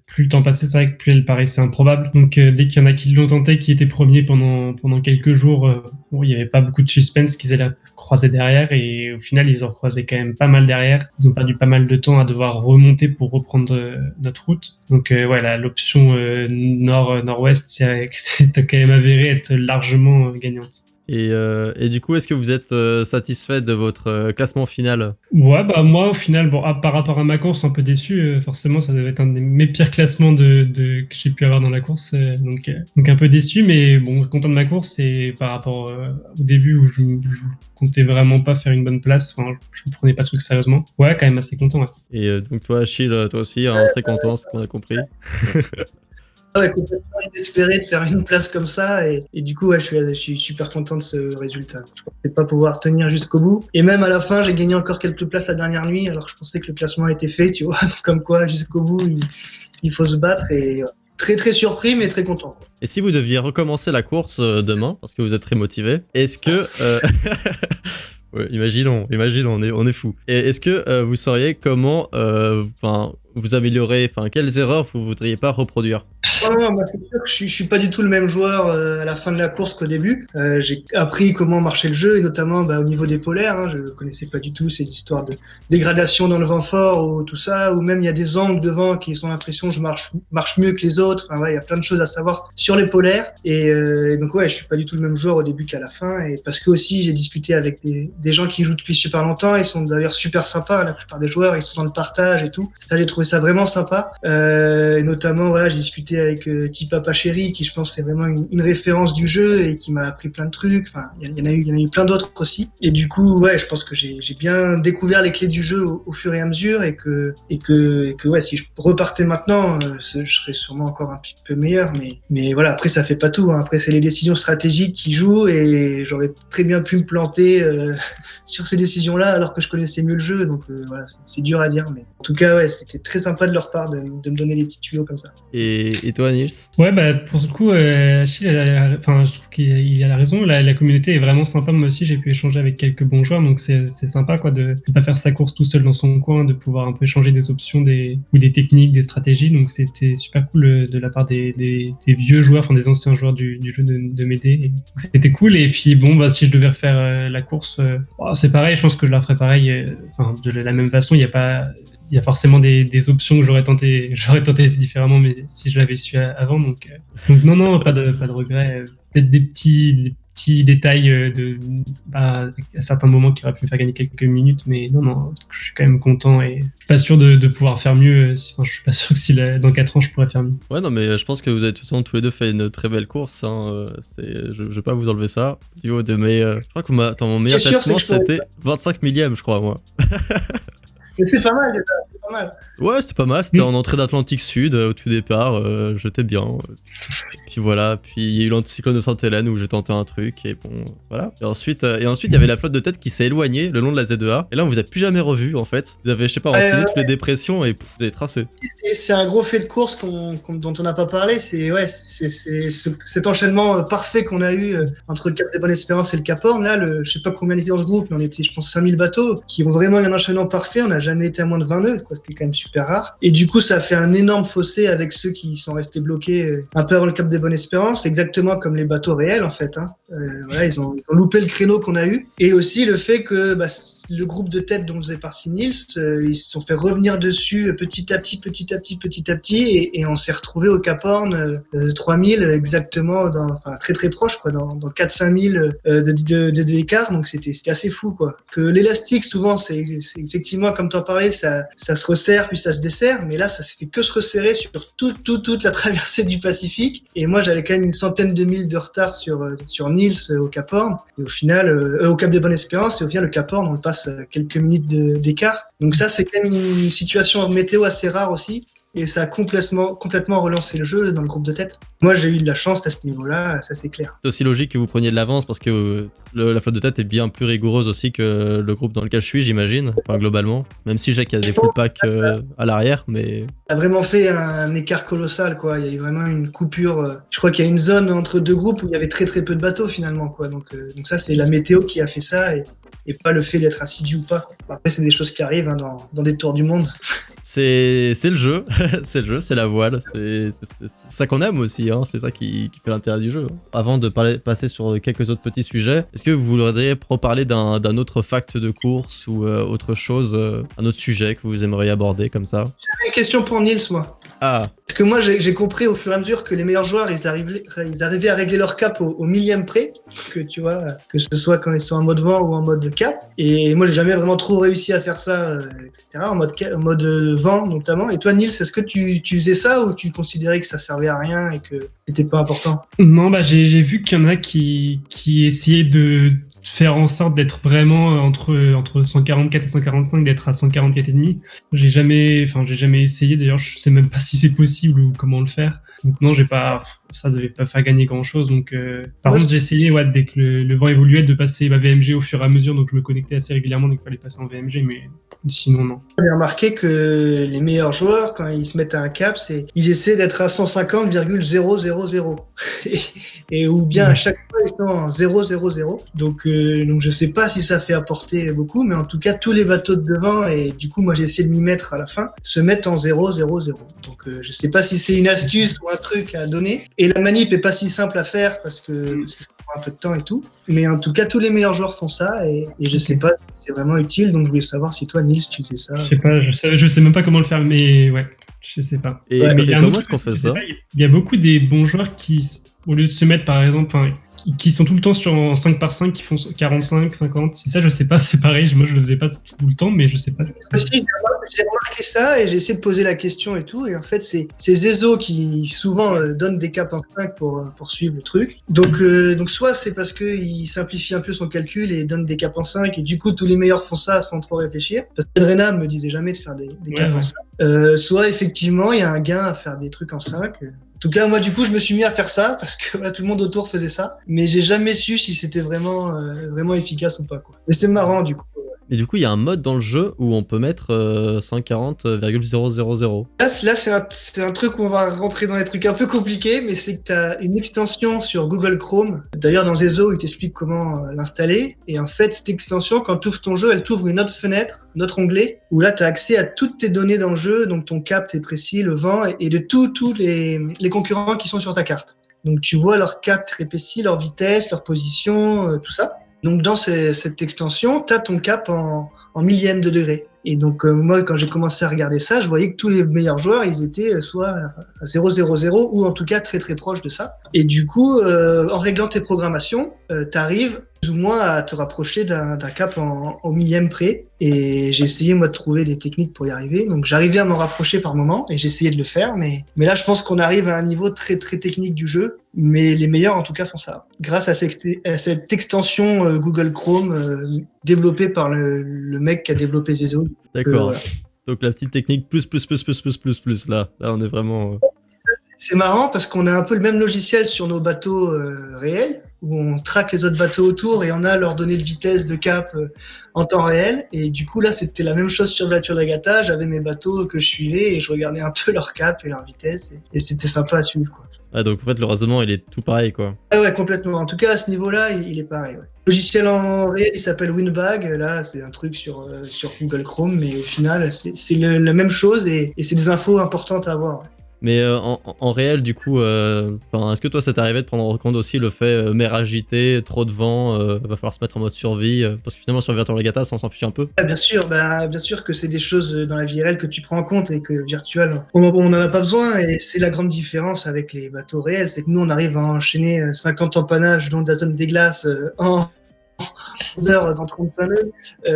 S2: plus le temps passait, c'est vrai que plus elle paraissait improbable. Donc dès qu'il y en a qui l'ont tenté, qui étaient premiers pendant quelques jours, bon, il n'y avait pas beaucoup de suspense qu'ils allaient croiser derrière, et au final ils ont croisé quand même pas mal derrière. Ils ont perdu pas mal de temps à devoir remonter pour reprendre notre route. Donc ouais, l'option nord-ouest, c'est quand même avéré être largement gagnante.
S4: Et du coup, est-ce que vous êtes satisfait de votre classement final?
S2: Ouais, bah moi au final, bon, par rapport à ma course, un peu déçu. Forcément, ça devait être un de mes pires classements que j'ai pu avoir dans la course. Donc un peu déçu, mais bon, content de ma course. Et par rapport au début où je comptais vraiment pas faire une bonne place, enfin, je ne prenais pas le truc sérieusement. Ouais, quand même assez content. Ouais.
S4: Et donc toi, Achille, toi aussi, très content, ce qu'on a compris.
S3: Ouais, complètement inespéré de faire une place comme ça et du coup ouais, je suis super content de ce résultat. Je pensais pas pouvoir tenir jusqu'au bout et même à la fin j'ai gagné encore quelques places la dernière nuit alors que je pensais que le classement était fait, tu vois. Donc, comme quoi jusqu'au bout il faut se battre et très très surpris mais très content.
S4: Et si vous deviez recommencer la course demain, parce que vous êtes très motivé, est-ce que... ouais, imaginons, on est fou. Et est-ce que vous sauriez comment vous améliorer, quelles erreurs vous voudriez pas reproduire?
S3: Non, bah, c'est sûr que je suis pas du tout le même joueur à la fin de la course qu'au début. J'ai appris comment marchait le jeu et notamment au niveau des polaires. Hein, je connaissais pas du tout ces histoires de dégradation dans le vent fort ou tout ça. Ou même il y a des angles de vent qui sont l'impression que je marche mieux que les autres. Enfin ouais, il y a plein de choses à savoir sur les polaires. Et donc ouais, je suis pas du tout le même joueur au début qu'à la fin. Et parce que aussi j'ai discuté avec des gens qui jouent depuis super longtemps. Ils sont d'ailleurs super sympas. La plupart des joueurs ils sont dans le partage et tout. Ça, j'ai trouvé ça vraiment sympa. Et notamment voilà, j'ai discuté avec Tipa Pacheri qui je pense c'est vraiment une référence du jeu et qui m'a appris plein de trucs. Enfin, il y en a eu plein d'autres aussi. Et du coup, ouais, je pense que j'ai bien découvert les clés du jeu au fur et à mesure et que ouais, si je repartais maintenant, je serais sûrement encore un petit peu meilleur. Mais voilà, après ça fait pas tout. Hein. Après c'est les décisions stratégiques qui jouent et j'aurais très bien pu me planter sur ces décisions-là alors que je connaissais mieux le jeu. Donc voilà, c'est dur à dire. Mais en tout cas, ouais, c'était très sympa de leur part de me donner les petits tuyaux comme ça.
S4: Et toi, Nils?
S2: Ouais, bah pour ce coup, Achille, je trouve qu'il a raison. La communauté est vraiment sympa. Moi aussi, j'ai pu échanger avec quelques bons joueurs, donc c'est sympa quoi de pas faire sa course tout seul dans son coin, de pouvoir un peu échanger des options, ou des techniques, des stratégies. Donc c'était super cool de la part des vieux joueurs, des anciens joueurs du jeu de m'aider. Donc c'était cool. Et puis bon, bah si je devais refaire la course, c'est pareil. Je pense que je la ferais pareil. De la même façon, il y a forcément des options que j'aurais tenté différemment, mais si je l'avais su avant, donc non, pas de regret. Peut-être des petits détails à certains moments qui auraient pu me faire gagner quelques minutes, mais non, je suis quand même content et je suis pas sûr de pouvoir faire mieux. Je suis pas sûr que dans 4 ans je pourrais faire mieux.
S4: Ouais, non, mais je pense que vous avez de toute façon tous les deux fait une très belle course. Hein. Je vais pas vous enlever ça. Au niveau de je crois que mon meilleur classement c'était 25 millième, je crois, moi.
S3: Mais c'est pas mal, c'est pas mal.
S4: Ouais, c'était pas mal. C'était en entrée d'Atlantique Sud au tout départ. J'étais bien. Puis voilà. Puis il y a eu l'anticyclone de Sainte-Hélène où j'ai tenté un truc et bon, voilà. Et ensuite, il y avait la flotte de tête qui s'est éloignée le long de la Z2A. Et là, on vous a plus jamais revu en fait. Vous avez, je sais pas, enfilé toutes les dépressions et vous avez tracé.
S3: C'est un gros fait de course dont on n'a pas parlé. C'est cet enchaînement parfait qu'on a eu entre le Cap des Bonnes Espérances et le Cap Horn. Là, je sais pas combien on était dans ce groupe, mais on était, je pense, 5000 bateaux qui ont vraiment eu un enchaînement parfait. On n'a jamais été à moins de 20 nœuds, quoi. C'était quand même super rare. Et du coup, ça a fait un énorme fossé avec ceux qui sont restés bloqués un peu avant le Cap des Bonnes Espérances, exactement comme les bateaux réels en fait. Hein. Voilà, ils ont loupé le créneau qu'on a eu. Et aussi le fait que le groupe de tête dont faisait partie Nils, ils se sont fait revenir dessus petit à petit, et on s'est retrouvé au Cap Horn 3000 exactement, très très proche, quoi, dans 4-5 000 d'écart. Donc c'était assez fou, quoi. Que l'élastique, souvent, c'est effectivement, comme t'en parlais, ça se resserre puis ça se desserre, mais là ça se fait que se resserrer sur toute la traversée du Pacifique. Et moi j'avais quand même une centaine de milles de retard sur Nils au Cap Horn, et au final au Cap des Bonnes Espérances, et au final le Cap Horn on le passe à quelques minutes d'écart. Donc ça c'est quand même une situation météo assez rare aussi. Et ça a complètement relancé le jeu dans le groupe de tête. Moi, j'ai eu de la chance à ce niveau-là, ça c'est clair.
S4: C'est aussi logique que vous preniez de l'avance parce que la flotte de tête est bien plus rigoureuse aussi que le groupe dans lequel je suis, j'imagine, globalement. Même si j'ai qu'il y a des full packs à l'arrière, mais...
S3: Ça a vraiment fait un écart colossal, quoi. Il y a eu vraiment une coupure. Je crois qu'il y a une zone entre deux groupes où il y avait très très peu de bateaux finalement, quoi. Donc ça, c'est la météo qui a fait ça et pas le fait d'être assidu ou pas, quoi. Après, c'est des choses qui arrivent dans des tours du monde.
S4: C'est le jeu, c'est la voile, c'est ça qu'on aime aussi, hein, c'est ça qui fait l'intérêt du jeu. Avant de passer sur quelques autres petits sujets, est-ce que vous voudriez reparler d'un autre fact de course ou autre chose, un autre sujet que vous aimeriez aborder comme ça?
S3: J'avais une question pour Nils, moi.
S4: Ah,
S3: Parce que moi, j'ai compris au fur et à mesure que les meilleurs joueurs, ils arrivaient à régler leur cap au millième près, que tu vois, que ce soit quand ils sont en mode vent ou en mode cap. Et moi, j'ai jamais vraiment trop réussi à faire ça, etc. En mode vent notamment. Et toi, Nils, est-ce que tu faisais ça ou tu considérais que ça servait à rien et que c'était pas important?
S2: Non, bah j'ai vu qu'il y en a qui essayaient de faire en sorte d'être vraiment entre 144 et 145, d'être à 144,5. J'ai jamais essayé, d'ailleurs je sais même pas si c'est possible ou comment le faire. Donc non, ça devait pas faire gagner grand chose. Donc par contre j'ai essayé dès que le vent évoluait de passer ma VMG au fur et à mesure, donc je me connectais assez régulièrement, donc il fallait passer en VMG, mais sinon non.
S3: J'ai remarqué que les meilleurs joueurs, quand ils se mettent à un cap, ils essaient d'être à 150,000 et ou bien à chaque fois ils sont en 0,00. Donc je sais pas si ça fait apporter beaucoup, mais en tout cas tous les bateaux de devant, et du coup moi j'ai essayé de m'y mettre à la fin, se mettent en 0,00. Donc je sais pas si c'est une astuce ou un truc à donner. Et la manip est pas si simple à faire parce que ça prend un peu de temps et tout. Mais en tout cas tous les meilleurs joueurs font ça et je sais pas si c'est vraiment utile. Donc je voulais savoir si toi Nils tu faisais ça.
S2: Je sais pas, je sais même pas comment le faire, mais ouais, je sais pas.
S4: Et
S2: mais
S4: comment est-ce qu'on fait ça?
S2: Il y a beaucoup des bons joueurs qui, au lieu de se mettre par exemple, qui sont tout le temps en 5 par 5, qui font 45, 50. C'est ça, je sais pas, c'est pareil. Moi, je le faisais pas tout le temps, mais je sais pas.
S3: Si, j'ai remarqué ça et j'ai essayé de poser la question et tout. Et en fait, c'est Zezo qui souvent donne des caps en 5 pour suivre le truc. Donc soit c'est parce qu'il simplifie un peu son calcul et donne des caps en 5 et du coup, tous les meilleurs font ça sans trop réfléchir. Parce que Rena me disait jamais de faire des caps en 5. Soit effectivement, il y a un gain à faire des trucs en 5. En tout cas, moi, du coup, je me suis mis à faire ça parce que tout le monde autour faisait ça. Mais j'ai jamais su si c'était vraiment efficace ou pas, quoi. Mais c'est marrant, du coup.
S4: Et du coup, il y a un mode dans le jeu où on peut mettre 140,000.
S3: Là c'est un truc où on va rentrer dans des trucs un peu compliqués, mais c'est que tu as une extension sur Google Chrome. D'ailleurs, dans Zezo, il t'explique comment l'installer. Et en fait, cette extension, quand tu ouvres ton jeu, elle t'ouvre une autre fenêtre, un autre onglet, où là, tu as accès à toutes tes données dans le jeu, donc ton cap, tes précis, le vent, et de tous les concurrents qui sont sur ta carte. Donc tu vois leur cap très précis, leur vitesse, leur position, tout ça. Donc dans cette extension, tu as ton cap en millième de degré. Et donc moi, quand j'ai commencé à regarder ça, je voyais que tous les meilleurs joueurs, ils étaient soit à 0,00 ou en tout cas très très proches de ça. Et du coup, en réglant tes programmations, tu arrives plus ou moins à te rapprocher d'un cap en millième près. Et j'ai essayé moi de trouver des techniques pour y arriver. Donc j'arrivais à m'en rapprocher par moment et j'essayais de le faire. Mais là, je pense qu'on arrive à un niveau très très technique du jeu. Mais les meilleurs en tout cas font ça. Grâce à cette extension Google Chrome développée par le mec qui a développé Zezo.
S4: D'accord.
S3: Voilà.
S4: Donc la petite technique plus. Là on est vraiment...
S3: C'est marrant parce qu'on a un peu le même logiciel sur nos bateaux réels, où on traque les autres bateaux autour et on a leurs données de vitesse, de cap en temps réel. Et du coup, là, c'était la même chose sur Virtual Regatta. J'avais mes bateaux que je suivais et je regardais un peu leur cap et leur vitesse. Et c'était sympa à suivre, quoi.
S4: Ah, donc en fait, le raisonnement, il est tout pareil, quoi.
S3: Ah ouais, complètement. En tout cas, à ce niveau-là, il est pareil. Ouais. Le logiciel en réel, il s'appelle Winbag. Là, c'est un truc sur Google Chrome, mais au final, c'est la même chose et c'est des infos importantes à avoir. Ouais.
S4: Mais en réel, du coup, est-ce que toi, ça t'est arrivé de prendre en compte aussi le fait mer agitée, trop de vent, va falloir se mettre en mode survie parce que finalement, sur Virtual Regatta, ça, on s'en fiche un peu.
S3: Ah, bien sûr que c'est des choses dans la vie réelle que tu prends en compte et que virtuel, on n'en a pas besoin. Et c'est la grande différence avec les bateaux réels, c'est que nous, on arrive à enchaîner 50 empanages dans de la zone des glaces en heures dans 35 nœuds.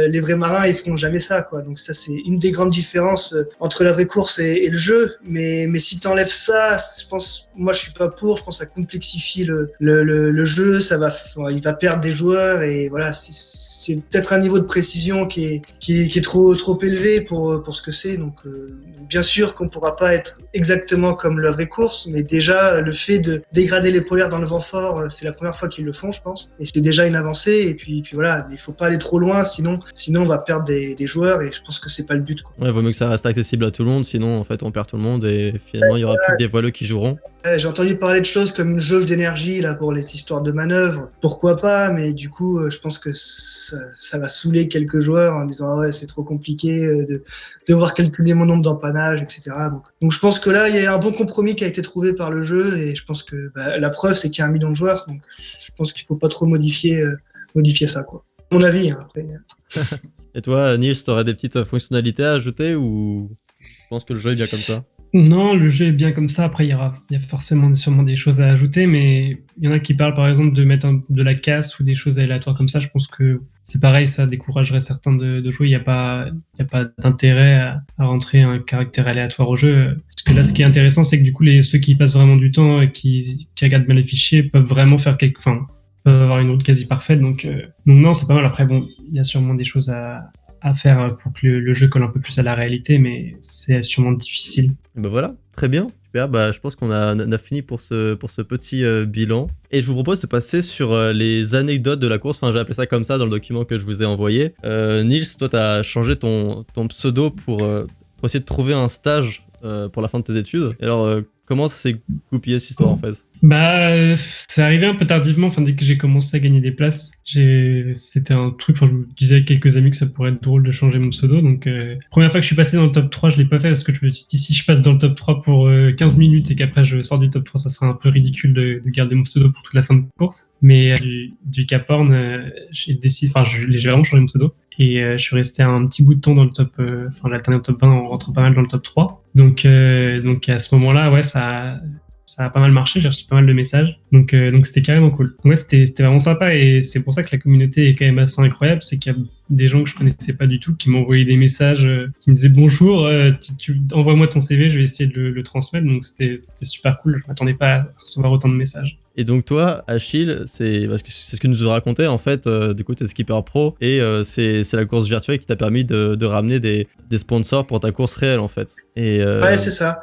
S3: Les vrais marins, ils feront jamais ça, quoi. Donc ça, c'est une des grandes différences entre la vraie course et le jeu. Mais si t'enlèves ça, je pense, moi, je suis pas pour. Je pense que ça complexifie le jeu. Il va perdre des joueurs et voilà, c'est peut-être un niveau de précision qui est trop élevé pour ce que c'est. Donc bien sûr qu'on pourra pas être exactement comme la vraie course, mais déjà le fait de dégrader les polaires dans le vent fort, c'est la première fois qu'ils le font, je pense. Et c'est déjà une avancée. Et puis voilà, il faut pas aller trop loin, sinon on va perdre des joueurs et je pense que c'est pas le but, quoi.
S4: Ouais, vaut mieux que ça reste accessible à tout le monde, sinon en fait on perd tout le monde et finalement il y aura plus que des voileux qui joueront.
S3: J'ai entendu parler de choses comme une jauge d'énergie là pour les histoires de manœuvre. Pourquoi pas, mais du coup je pense que ça va saouler quelques joueurs en disant ah ouais c'est trop compliqué de devoir calculer mon nombre d'empanages, etc. Donc je pense que là il y a un bon compromis qui a été trouvé par le jeu et je pense que la preuve c'est qu'il y a 1 million de joueurs, donc je pense qu'il faut pas trop modifier ça, quoi. Mon avis, hein, après.
S4: Et toi, Nils, t'aurais des petites fonctionnalités à ajouter ou tu penses que le jeu est bien comme ça?
S2: Non, le jeu est bien comme ça. Après, il y a forcément sûrement des choses à ajouter, mais il y en a qui parlent par exemple de mettre de la casse ou des choses aléatoires comme ça. Je pense que c'est pareil, ça découragerait certains de jouer. Il n'y a pas d'intérêt à rentrer un caractère aléatoire au jeu. Parce que là, ce qui est intéressant, c'est que du coup, ceux qui passent vraiment du temps et qui regardent bien les fichiers peuvent vraiment faire peuvent avoir une route quasi parfaite. Donc non, c'est pas mal. Après, bon, il y a sûrement des choses à faire pour que le jeu colle un peu plus à la réalité, mais c'est sûrement difficile.
S4: Et bah voilà, très bien. Super, bah, je pense qu'on a fini pour ce petit bilan. Et je vous propose de passer sur les anecdotes de la course. Enfin, j'ai appelé ça comme ça dans le document que je vous ai envoyé. Nils, toi, tu as changé ton pseudo pour essayer de trouver un stage pour la fin de tes études. Et alors, comment ça s'est goupillé cette histoire en fait?
S2: Bah, c'est arrivé un peu tardivement, dès que j'ai commencé à gagner des places. C'était un truc, je me disais avec quelques amis que ça pourrait être drôle de changer mon pseudo. Donc, première fois que je suis passé dans le top 3, je l'ai pas fait parce que je me suis dit, si je passe dans le top 3 pour 15 minutes et qu'après je sors du top 3, ça serait un peu ridicule de garder mon pseudo pour toute la fin de course. Mais du Cap Horn, j'ai vraiment changé mon pseudo. Et je suis resté un petit bout de temps dans le top, l'alterné au top 20 en rentrant pas mal dans le top 3. Donc à ce moment-là, ouais, ça a pas mal marché, j'ai reçu pas mal de messages, donc c'était carrément cool. Ouais, c'était vraiment sympa et c'est pour ça que la communauté est quand même assez incroyable, c'est qu'il y a des gens que je connaissais pas du tout qui m'ont envoyé des messages, qui me disaient bonjour, envoie-moi ton CV, je vais essayer de le transmettre, donc c'était super cool, je m'attendais pas à recevoir autant de messages.
S4: Et donc toi, Achille, c'est ce que nous racontais en fait, du coup t'es skipper pro et c'est la course virtuelle qui t'a permis de ramener des sponsors pour ta course réelle en fait. Et
S3: Ouais, c'est ça.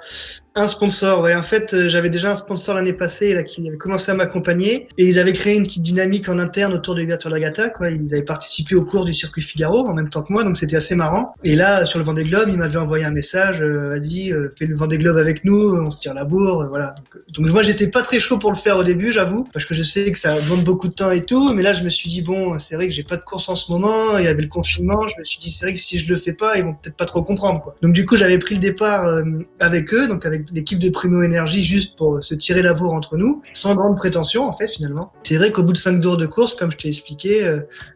S3: Un sponsor, ouais. En fait, j'avais déjà un sponsor l'année passée là, qui avait commencé à m'accompagner et ils avaient créé une petite dynamique en interne autour du Virtual Regatta, quoi. Ils avaient participé au cours du circuit Figaro en même temps que moi, donc c'était assez marrant. Et là, sur le Vendée Globe, ils m'avaient envoyé un message, vas-y, fais le Vendée Globe avec nous, on se tire la bourre, voilà. Donc moi, j'étais pas très chaud pour le faire au début, j'avoue, parce que je sais que ça demande beaucoup de temps et tout, mais là, je me suis dit, bon, c'est vrai que j'ai pas de course en ce moment, il y avait le confinement, je me suis dit, c'est vrai que si je le fais pas, ils vont peut-être pas trop comprendre, quoi. Donc du coup, j'avais pris le départ avec eux, donc avec l'équipe de Primo Énergie, juste pour se tirer la bourre entre nous, sans grande prétention, en fait, finalement. C'est vrai qu'au bout de 5 tours de course, comme je t'ai expliqué,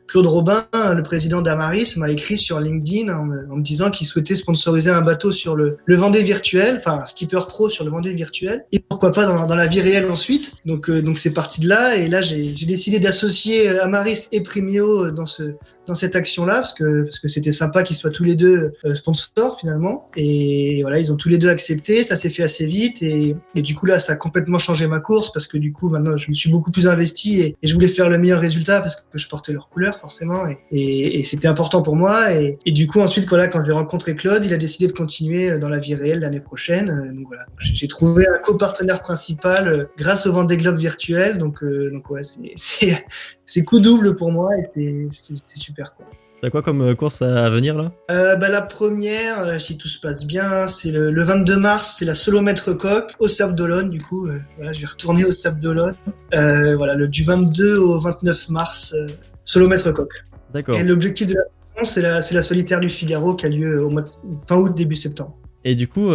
S3: Claude Robin, le président d'Amaris, m'a écrit sur LinkedIn en me disant qu'il souhaitait sponsoriser un bateau sur le Vendée virtuel, enfin un skipper pro sur le Vendée virtuel, et pourquoi pas dans la vie réelle ensuite. Donc c'est parti de là, et là j'ai décidé d'associer Amaris et Primio dans cette action-là, parce que c'était sympa qu'ils soient tous les deux sponsors finalement. Et voilà, ils ont tous les deux accepté, ça s'est fait assez vite, et du coup là, ça a complètement changé ma course, parce que du coup maintenant, je me suis beaucoup plus investi, et je voulais faire le meilleur résultat, parce que je portais leurs couleurs forcément, et c'était important pour moi. Et du coup ensuite, voilà, quand j'ai rencontré Claude, il a décidé de continuer dans la vie réelle l'année prochaine. Donc voilà, j'ai trouvé un copartenaire principal grâce au Vendée Globe virtuel. Donc ouais, c'est coup double pour moi, et c'est super, quoi.
S4: T'as quoi comme course à venir là?
S3: La première, si tout se passe bien, c'est le 22 mars, c'est la Solomètre Coq au Sable d'Olonne. Du coup, voilà, je vais retourner au Sable d'Olonne. Voilà, du 22 au 29 mars, Solomètre Coq.
S4: D'accord.
S3: Et l'objectif de la saison, c'est la solitaire du Figaro qui a lieu au mois de fin août, début septembre.
S4: Et du coup,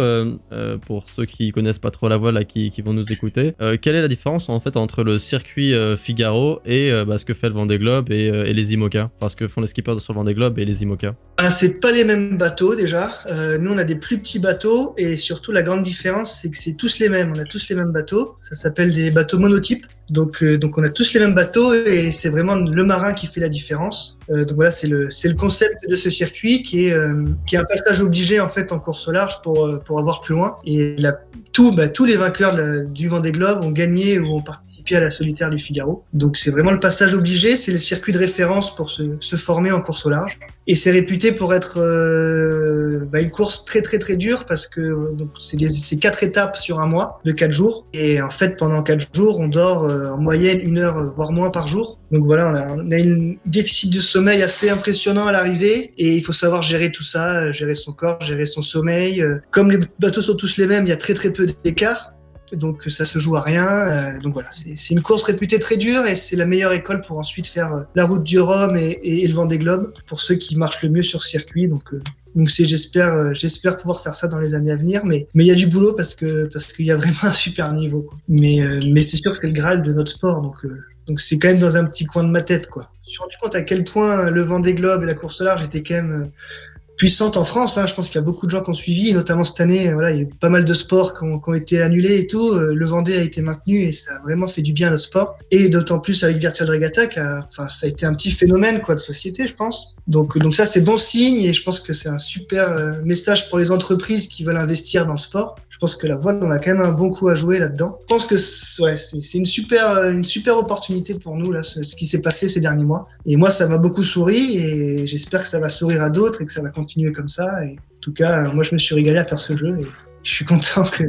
S4: pour ceux qui connaissent pas trop la voile là, qui vont nous écouter, quelle est la différence en fait entre le circuit Figaro et ce que fait le Vendée Globe et les IMOCA, enfin ce que font les skippers sur le Vendée Globe et les IMOCA?
S3: C'est pas les mêmes bateaux déjà. Nous on a des plus petits bateaux, et surtout la grande différence c'est que c'est tous les mêmes. On a tous les mêmes bateaux. Ça s'appelle des bateaux monotypes. Donc on a tous les mêmes bateaux, et c'est vraiment le marin qui fait la différence. Donc voilà, c'est le concept de ce circuit qui est un passage obligé en fait en course au large pour avoir plus loin. Et tous les vainqueurs du Vendée Globe ont gagné ou ont participé à la solitaire du Figaro. Donc c'est vraiment le passage obligé, c'est le circuit de référence pour se former en course au large. Et c'est réputé pour être une course très très très dure, parce que donc c'est 4 étapes sur un mois de 4 jours. Et en fait, pendant 4 jours, on dort en moyenne 1 heure, voire moins par jour. Donc voilà, on a un déficit de sommeil assez impressionnant à l'arrivée, et il faut savoir gérer tout ça, gérer son corps, gérer son sommeil. Comme les bateaux sont tous les mêmes, il y a très très peu d'écart. Donc ça se joue à rien. Donc voilà, c'est une course réputée très dure, et c'est la meilleure école pour ensuite faire la route du Rhum et le Vendée Globe, pour ceux qui marchent le mieux sur circuit. Donc j'espère pouvoir faire ça dans les années à venir, mais il y a du boulot, parce qu'il y a vraiment un super niveau, quoi. Mais c'est sûr que c'est le Graal de notre sport, donc c'est quand même dans un petit coin de ma tête, quoi. Je me suis rendu compte à quel point le Vendée Globe et la course au large étaient quand même puissante en France. Hein. Je pense qu'il y a beaucoup de gens qui ont suivi, et notamment cette année. Voilà, il y a eu pas mal de sports qui ont été annulés et tout. Le Vendée a été maintenu et ça a vraiment fait du bien à notre sport. Et d'autant plus avec Virtual Regatta, ça a été un petit phénomène quoi de société, je pense. Donc ça c'est bon signe et je pense que c'est un super message pour les entreprises qui veulent investir dans le sport. Je pense que la voile, on a quand même un bon coup à jouer là-dedans. Je pense que c'est une super opportunité pour nous là, ce qui s'est passé ces derniers mois. Et moi, ça m'a beaucoup souri et j'espère que ça va sourire à d'autres et que ça va continuer comme ça. Et en tout cas, moi, je me suis régalé à faire ce jeu et je suis content de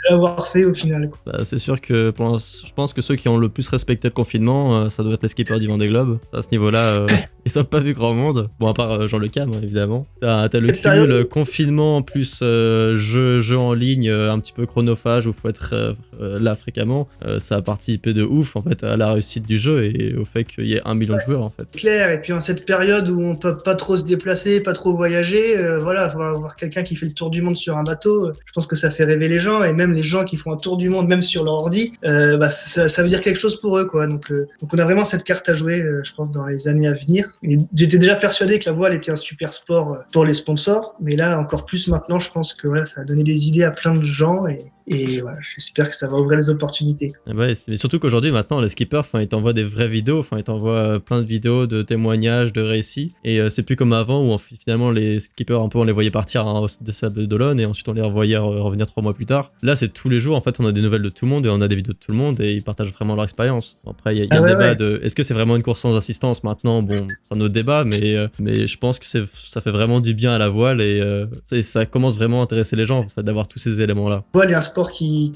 S3: l'avoir fait au final. Quoi.
S4: Bah, c'est sûr que je pense que ceux qui ont le plus respecté le confinement, ça doit être les skippers du Vendée Globe. À ce niveau-là, ils n'ont pas vu grand monde. Bon, à part Jean Le Cam, évidemment. T'as le cumul confinement plus jeu en ligne un petit peu chronophage où il faut être là fréquemment. Ça a participé de ouf en fait à la réussite du jeu et au fait qu'il y ait 1 million de joueurs en fait.
S3: Clair, et puis en cette période où on peut pas trop se déplacer, pas trop voyager, voilà, voir quelqu'un qui fait le tour du monde sur un bateau, je pense que ça fait rêver les gens, et même les gens qui font un tour du monde même sur leur ordi, ça veut dire quelque chose pour eux quoi. Donc on a vraiment cette carte à jouer, je pense, dans les années à venir. Et j'étais déjà persuadé que la voile était un super sport pour les sponsors, mais là encore plus maintenant, je pense que voilà, ça a donné des idées à plein de gens et voilà, j'espère que ça va ouvrir les opportunités.
S4: Ouais, mais surtout qu'aujourd'hui, maintenant, les skippers, ils t'envoient des vraies vidéos, ils t'envoient plein de vidéos, de témoignages, de récits. Et c'est plus comme avant où finalement les skippers, un peu, on les voyait partir des Sables d'Olonne et ensuite on les revoyait revenir 3 mois plus tard. Là, c'est tous les jours, en fait, on a des nouvelles de tout le monde et on a des vidéos de tout le monde et ils partagent vraiment leur expérience. Après, il y a un débat de est-ce que c'est vraiment une course sans assistance maintenant? Bon, c'est un autre débat, mais je pense que ça fait vraiment du bien à la voile et ça commence vraiment à intéresser les gens, en fait, d'avoir tous ces éléments-là.
S3: La voile est un sport qui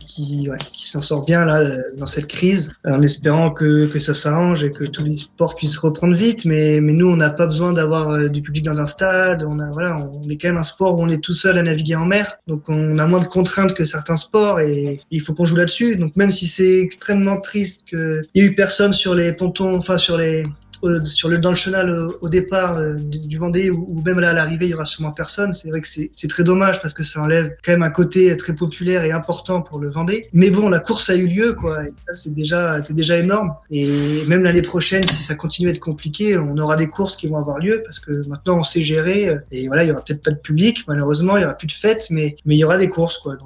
S3: s'en sort bien là dans cette crise, en espérant que ça s'arrange et que tous les sports puissent reprendre vite. Mais nous, on n'a pas besoin d'avoir du public dans un stade. On est quand même un sport où on est tout seul à naviguer en mer, donc on a moins de contraintes que certains sports et il faut qu'on joue là-dessus. Donc même si c'est extrêmement triste qu'il y ait eu personne sur les pontons, enfin dans le chenal au départ du Vendée ou même là à l'arrivée il y aura sûrement personne, c'est vrai que c'est très dommage parce que ça enlève quand même un côté très populaire et important pour le Vendée, mais bon, la course a eu lieu quoi, et ça c'est déjà énorme, et même l'année prochaine si ça continue à être compliqué, on aura des courses qui vont avoir lieu parce que maintenant on sait gérer, et voilà, il y aura peut-être pas de public malheureusement, il y aura plus de fêtes, mais il y aura des courses quoi,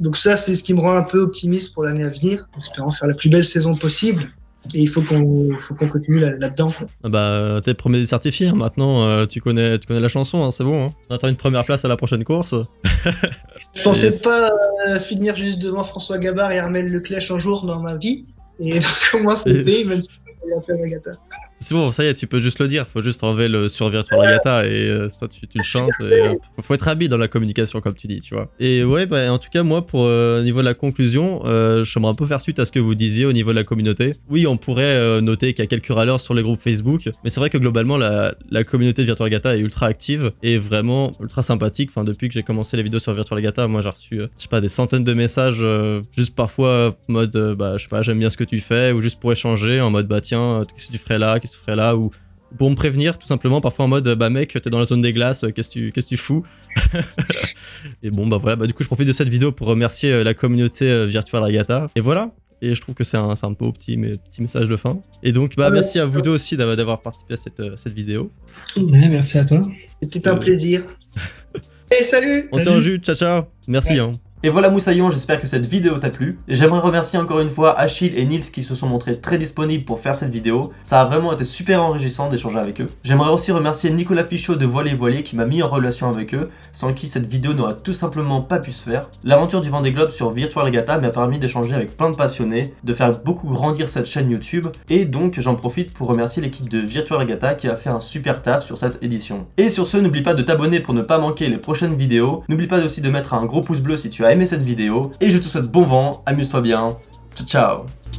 S3: donc ça c'est ce qui me rend un peu optimiste pour l'année à venir, en espérant faire la plus belle saison possible. Et il faut qu'on continue là-dedans. Quoi.
S4: Ah bah, t'es premier certifié, hein. Maintenant tu connais la chanson, hein, c'est bon. Hein. On attend une première place à la prochaine course.
S3: Je pensais pas finir juste devant François Gabard et Armel Leclèche un jour dans ma vie. Et comment c'était, même si c'est un peu regatta.
S4: C'est bon, ça y est, tu peux juste le dire, faut juste enlever le sur Virtual Regatta et ça tu le chantes. Et, faut être habile dans la communication comme tu dis, tu vois. Et ouais, bah, en tout cas moi pour niveau de la conclusion, j'aimerais un peu faire suite à ce que vous disiez au niveau de la communauté. Oui, on pourrait noter qu'il y a quelques râleurs sur les groupes Facebook, mais c'est vrai que globalement la communauté de Virtual Regatta est ultra active et vraiment ultra sympathique. Enfin, depuis que j'ai commencé les vidéos sur Virtual Regatta, moi j'ai reçu je sais pas, des centaines de messages juste parfois en mode bah je sais pas, j'aime bien ce que tu fais, ou juste pour échanger en mode bah tiens, qu'est-ce que tu ferais là, ou pour me prévenir tout simplement, parfois en mode bah mec t'es dans la zone des glaces, qu'est-ce que tu fous. Et bon bah voilà, bah du coup je profite de cette vidéo pour remercier la communauté Virtual Regatta et voilà, et je trouve que c'est un beau petit message de fin, et donc bah merci à vous deux aussi d'avoir participé à cette vidéo.
S2: Ouais, merci à toi,
S3: c'était un plaisir. Et salut,
S4: on se tient au jus, ciao, merci. Ouais. Hein.
S1: Et voilà Moussaillon, j'espère que cette vidéo t'a plu. J'aimerais remercier encore une fois Achille et Nils qui se sont montrés très disponibles pour faire cette vidéo. Ça a vraiment été super enrichissant d'échanger avec eux. J'aimerais aussi remercier Nicolas Fichot de Voile et Voilier qui m'a mis en relation avec eux, sans qui cette vidéo n'aurait tout simplement pas pu se faire. L'aventure du Vendée Globe sur Virtual Regatta m'a permis d'échanger avec plein de passionnés, de faire beaucoup grandir cette chaîne YouTube, et donc j'en profite pour remercier l'équipe de Virtual Regatta qui a fait un super taf sur cette édition. Et sur ce, n'oublie pas de t'abonner pour ne pas manquer les prochaines vidéos. N'oublie pas aussi de mettre un gros pouce bleu si tu as aimé cette vidéo. Et je te souhaite bon vent, amuse-toi bien. Ciao ciao.